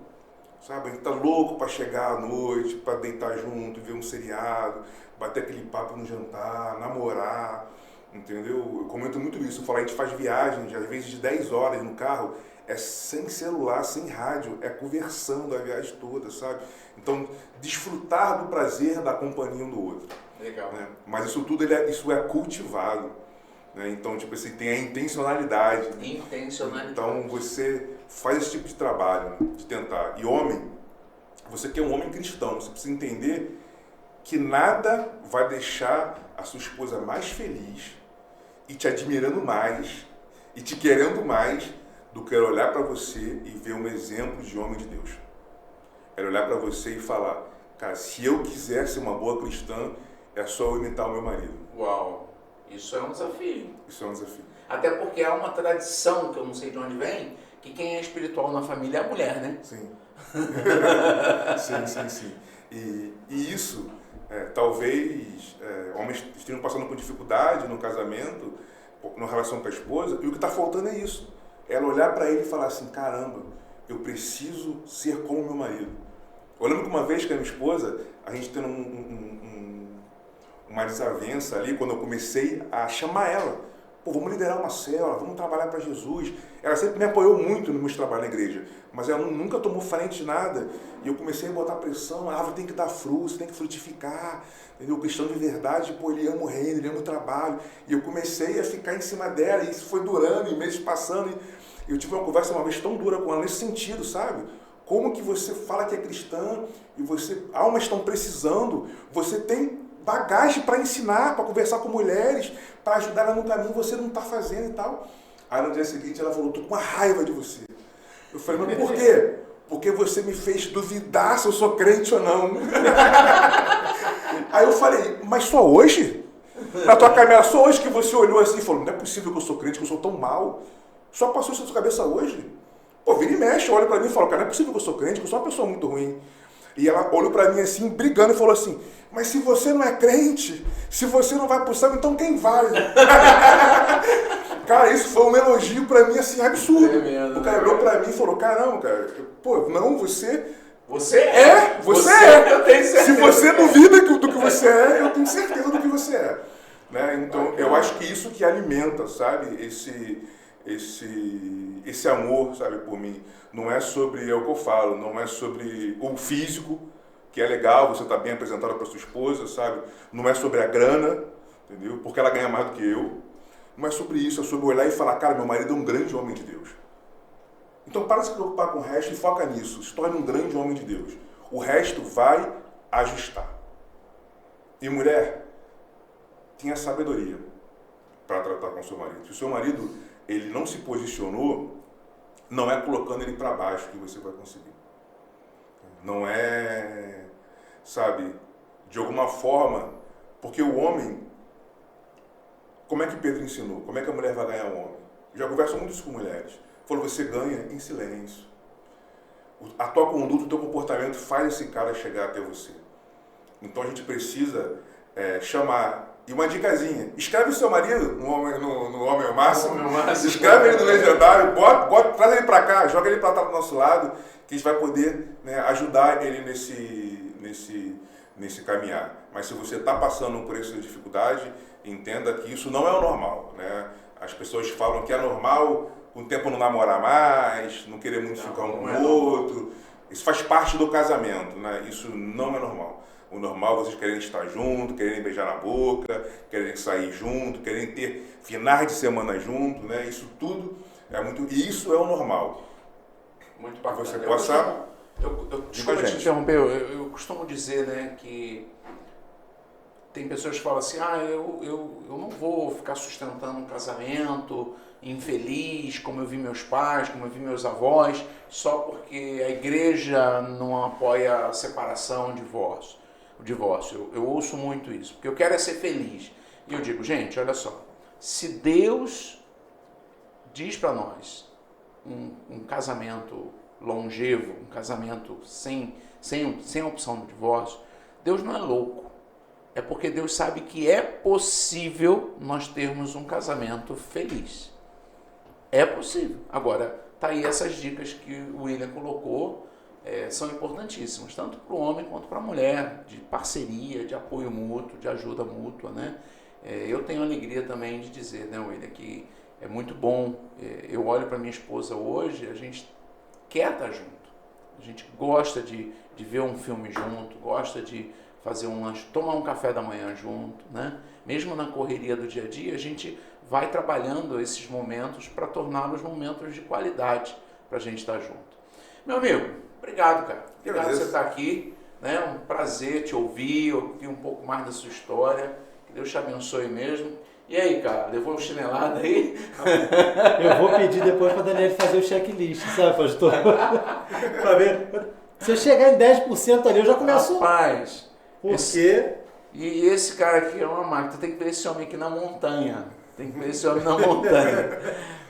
sabe? A gente tá louco para chegar à noite, para deitar junto, ver um seriado, bater aquele papo no jantar, namorar, entendeu? Eu comento muito isso, eu falo, a gente faz viagens, às vezes de 10 horas no carro, é sem celular, sem rádio, é conversando a viagem toda, sabe? Então, desfrutar do prazer da companhia um do outro. Legal. Né? Mas isso tudo, isso é cultivado. Né? Então, tipo assim, tem a intencionalidade. Então, você faz esse tipo de trabalho, né? De tentar. E homem, você que é um homem cristão, você precisa entender que nada vai deixar a sua esposa mais feliz e te admirando mais e te querendo mais do que ela olhar para você e ver um exemplo de homem de Deus. Ela olhar para você e falar, cara, se eu quiser ser uma boa cristã, é só eu imitar o meu marido. Uau, isso é um desafio. Isso é um desafio. Até porque há uma tradição, que eu não sei de onde vem, que quem é espiritual na família é a mulher, né? Sim. sim. E isso, talvez, homens estejam passando por dificuldade no casamento, na relação com a esposa, e o que está faltando é isso. Ela olhar para ele e falar assim, caramba, eu preciso ser como meu marido. Eu lembro que uma vez com a minha esposa, a gente tendo uma desavença ali quando eu comecei a chamar ela. Pô, vamos liderar uma célula, vamos trabalhar para Jesus. Ela sempre me apoiou muito nos meus trabalhos na igreja, mas ela nunca tomou frente de nada. E eu comecei a botar pressão, a árvore tem que dar frutos, tem que frutificar. Entendeu? O cristão de verdade, pô, ele ama o reino, ele ama o trabalho. E eu comecei a ficar em cima dela, e isso foi durando, e meses passando. E eu tive uma conversa uma vez tão dura com ela nesse sentido, sabe? Como que você fala que é cristã e você, almas estão precisando, você tem bagagem para ensinar, para conversar com mulheres, para ajudar ela no caminho, você não está fazendo e tal. Aí no dia seguinte ela falou, tô com uma raiva de você. Eu falei, mas por quê? Porque você me fez duvidar se eu sou crente ou não. Aí eu falei, mas só hoje? Na tua caminhada, só hoje que você olhou assim e falou, não é possível que eu sou crente, que eu sou tão mal. Só passou isso na sua cabeça hoje? Pô, vira e mexe, olha para mim e fala, cara, não é possível que eu sou crente, que eu sou uma pessoa muito ruim. E ela olhou para mim assim, brigando, e falou assim, mas se você não é crente, se você não vai pro céu, então quem vai? Cara, isso foi um elogio para mim, assim, absurdo. O cara olhou para mim e falou, caramba, cara, pô, não, você... Você é! Você é! Eu tenho certeza. Se você duvida do que você é, eu tenho certeza do que você é. Né? Então, eu acho que isso que alimenta, sabe, esse amor, sabe, por mim. Não é sobre, é o que eu falo, não é sobre o físico, que é legal, você está bem apresentado para sua esposa, sabe? Não é sobre a grana, entendeu? Porque ela ganha mais do que eu. Não é sobre isso, é sobre olhar e falar, cara, meu marido é um grande homem de Deus. Então para de se preocupar com o resto e foca nisso, se torne um grande homem de Deus. O resto vai ajustar. E mulher, tenha sabedoria para tratar com o seu marido. Se o seu marido ele não se posicionou, não é colocando ele para baixo que você vai conseguir. Não é, sabe, de alguma forma, porque o homem, como é que Pedro ensinou? Como é que a mulher vai ganhar um homem? Eu já converso muito isso com mulheres. Falou, você ganha em silêncio. A tua conduta, o teu comportamento faz esse cara chegar até você. Então a gente precisa chamar. E uma dicasinha, escreve o seu marido no Homem ao Máximo, escreve ele no Legendário, traz ele para cá, joga ele para estar do nosso lado, que a gente vai poder, né, ajudar ele nesse caminhar. Mas se você está passando por essa dificuldade, entenda que isso não é o normal. Né? As pessoas falam que é normal com o tempo não namorar mais, não querer muito ficar um com o outro. Isso faz parte do casamento, né? Isso não é normal. O normal é vocês querem estar juntos, querem beijar na boca, querem sair junto, querem ter finais de semana junto, né? Isso tudo é muito... E isso é o normal. Muito bacana. Você possa... Desculpa te interromper, eu costumo dizer, né, que tem pessoas que falam assim, eu não vou ficar sustentando um casamento infeliz, como eu vi meus pais, como eu vi meus avós, só porque a igreja não apoia a separação, o divórcio. Eu ouço muito isso, porque eu quero é ser feliz. E eu digo, gente, olha só, se Deus diz para nós um casamento longevo, um casamento sem a opção do divórcio, Deus não é louco. É porque Deus sabe que é possível nós termos um casamento feliz. É possível. Agora, tá aí essas dicas que o William colocou, são importantíssimas, tanto para o homem quanto para a mulher, de parceria, de apoio mútuo, de ajuda mútua, né? Eu tenho alegria também de dizer, né, William, que é muito bom. Eu olho para minha esposa hoje, a gente quer estar junto, a gente gosta de ver um filme junto, gosta de fazer um lanche, tomar um café da manhã junto, né? Mesmo na correria do dia a dia, a gente vai trabalhando esses momentos para torná-los momentos de qualidade para a gente estar junto. Meu amigo, obrigado, cara. Obrigado por você estar aqui, né? Um prazer te ouvir um pouco mais da sua história. Que Deus te abençoe mesmo. E aí, cara, levou um chinelado aí? Eu vou pedir depois para a Daniela fazer o checklist, sabe, pastor? Para ver. Se eu chegar em 10% ali, eu já começo. Rapaz, por quê? E esse cara aqui é uma máquina. Tem que ver esse homem aqui na montanha. Tem que ver esse homem na montanha.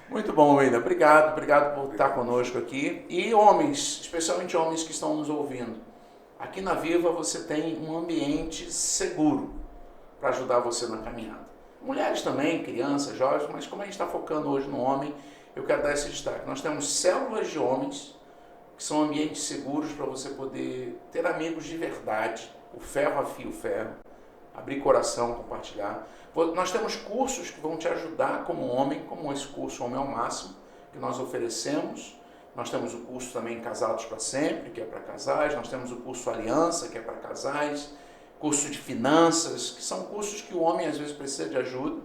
Muito bom, William. Obrigado por estar conosco aqui. E homens, especialmente homens que estão nos ouvindo. Aqui na Viva você tem um ambiente seguro para ajudar você na caminhada. Mulheres também, crianças, jovens, mas como a gente está focando hoje no homem, eu quero dar esse destaque. Nós temos células de homens, que são ambientes seguros para você poder ter amigos de verdade. O ferro afia o ferro. abrir coração, compartilhar. Nós temos cursos que vão te ajudar como homem, como esse curso Homem ao Máximo, que nós oferecemos. Nós temos o curso também Casados para Sempre, que é para casais. Nós temos o curso Aliança, que é para casais. Curso de Finanças, que são cursos que o homem às vezes precisa de ajuda.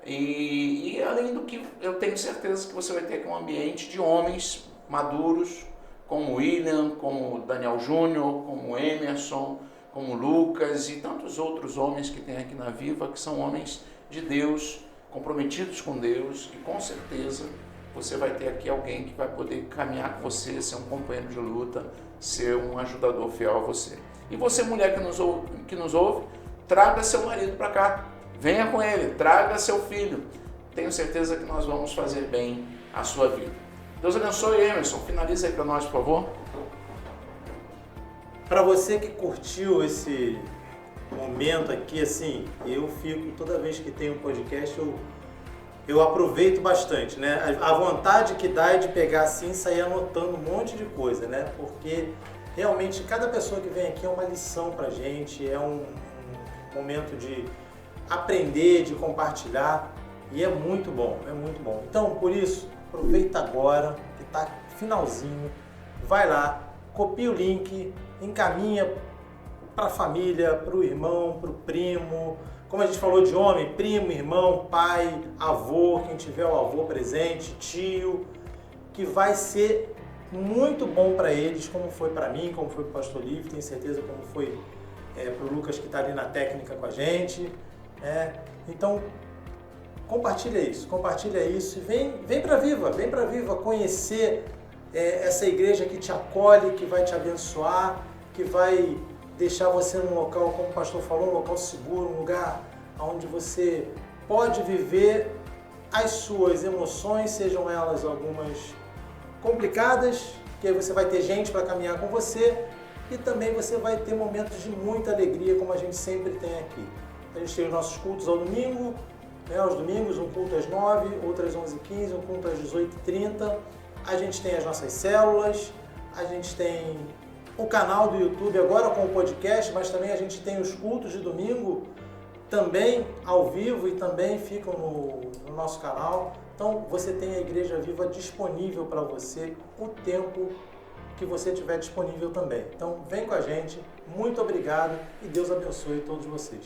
E além do que, eu tenho certeza que você vai ter aqui um ambiente de homens maduros, como William, como Daniel Júnior, como Emerson, como Lucas e tantos outros homens que tem aqui na Viva, que são homens de Deus, comprometidos com Deus, e com certeza você vai ter aqui alguém que vai poder caminhar com você, ser um companheiro de luta, ser um ajudador fiel a você. E você, mulher que nos ouve, traga seu marido para cá, venha com ele, traga seu filho. Tenho certeza que nós vamos fazer bem a sua vida. Deus abençoe, Emerson. Finaliza aí para nós, por favor. Para você que curtiu esse momento aqui, assim, eu fico, toda vez que tem um podcast, eu aproveito bastante, né? A vontade que dá é de pegar assim e sair anotando um monte de coisa, né? Porque realmente cada pessoa que vem aqui é uma lição pra gente, é um momento de aprender, de compartilhar, e é muito bom, é muito bom. Então, por isso, aproveita agora, que tá finalzinho, vai lá, copia o link, encaminha para a família, para o irmão, para o primo, como a gente falou de homem, primo, irmão, pai, avô, quem tiver o avô presente, tio, que vai ser muito bom para eles, como foi para mim, como foi para o Pastor Livre, tenho certeza como foi para o Lucas que está ali na técnica com a gente. Então, compartilha isso e vem para Viva conhecer essa igreja que te acolhe, que vai te abençoar, que vai deixar você num local, como o pastor falou, um local seguro, um lugar onde você pode viver as suas emoções, sejam elas algumas complicadas, que aí você vai ter gente para caminhar com você, e também você vai ter momentos de muita alegria, como a gente sempre tem aqui. A gente tem os nossos cultos ao domingo, aos domingos, um culto às 9, outro às 11h15, um culto às 18h30. A gente tem as nossas células, a gente tem o canal do YouTube agora com o podcast, mas também a gente tem os cultos de domingo também ao vivo e também ficam no nosso canal. Então você tem a Igreja Viva disponível para você o tempo que você tiver disponível também. Então vem com a gente, muito obrigado e Deus abençoe todos vocês.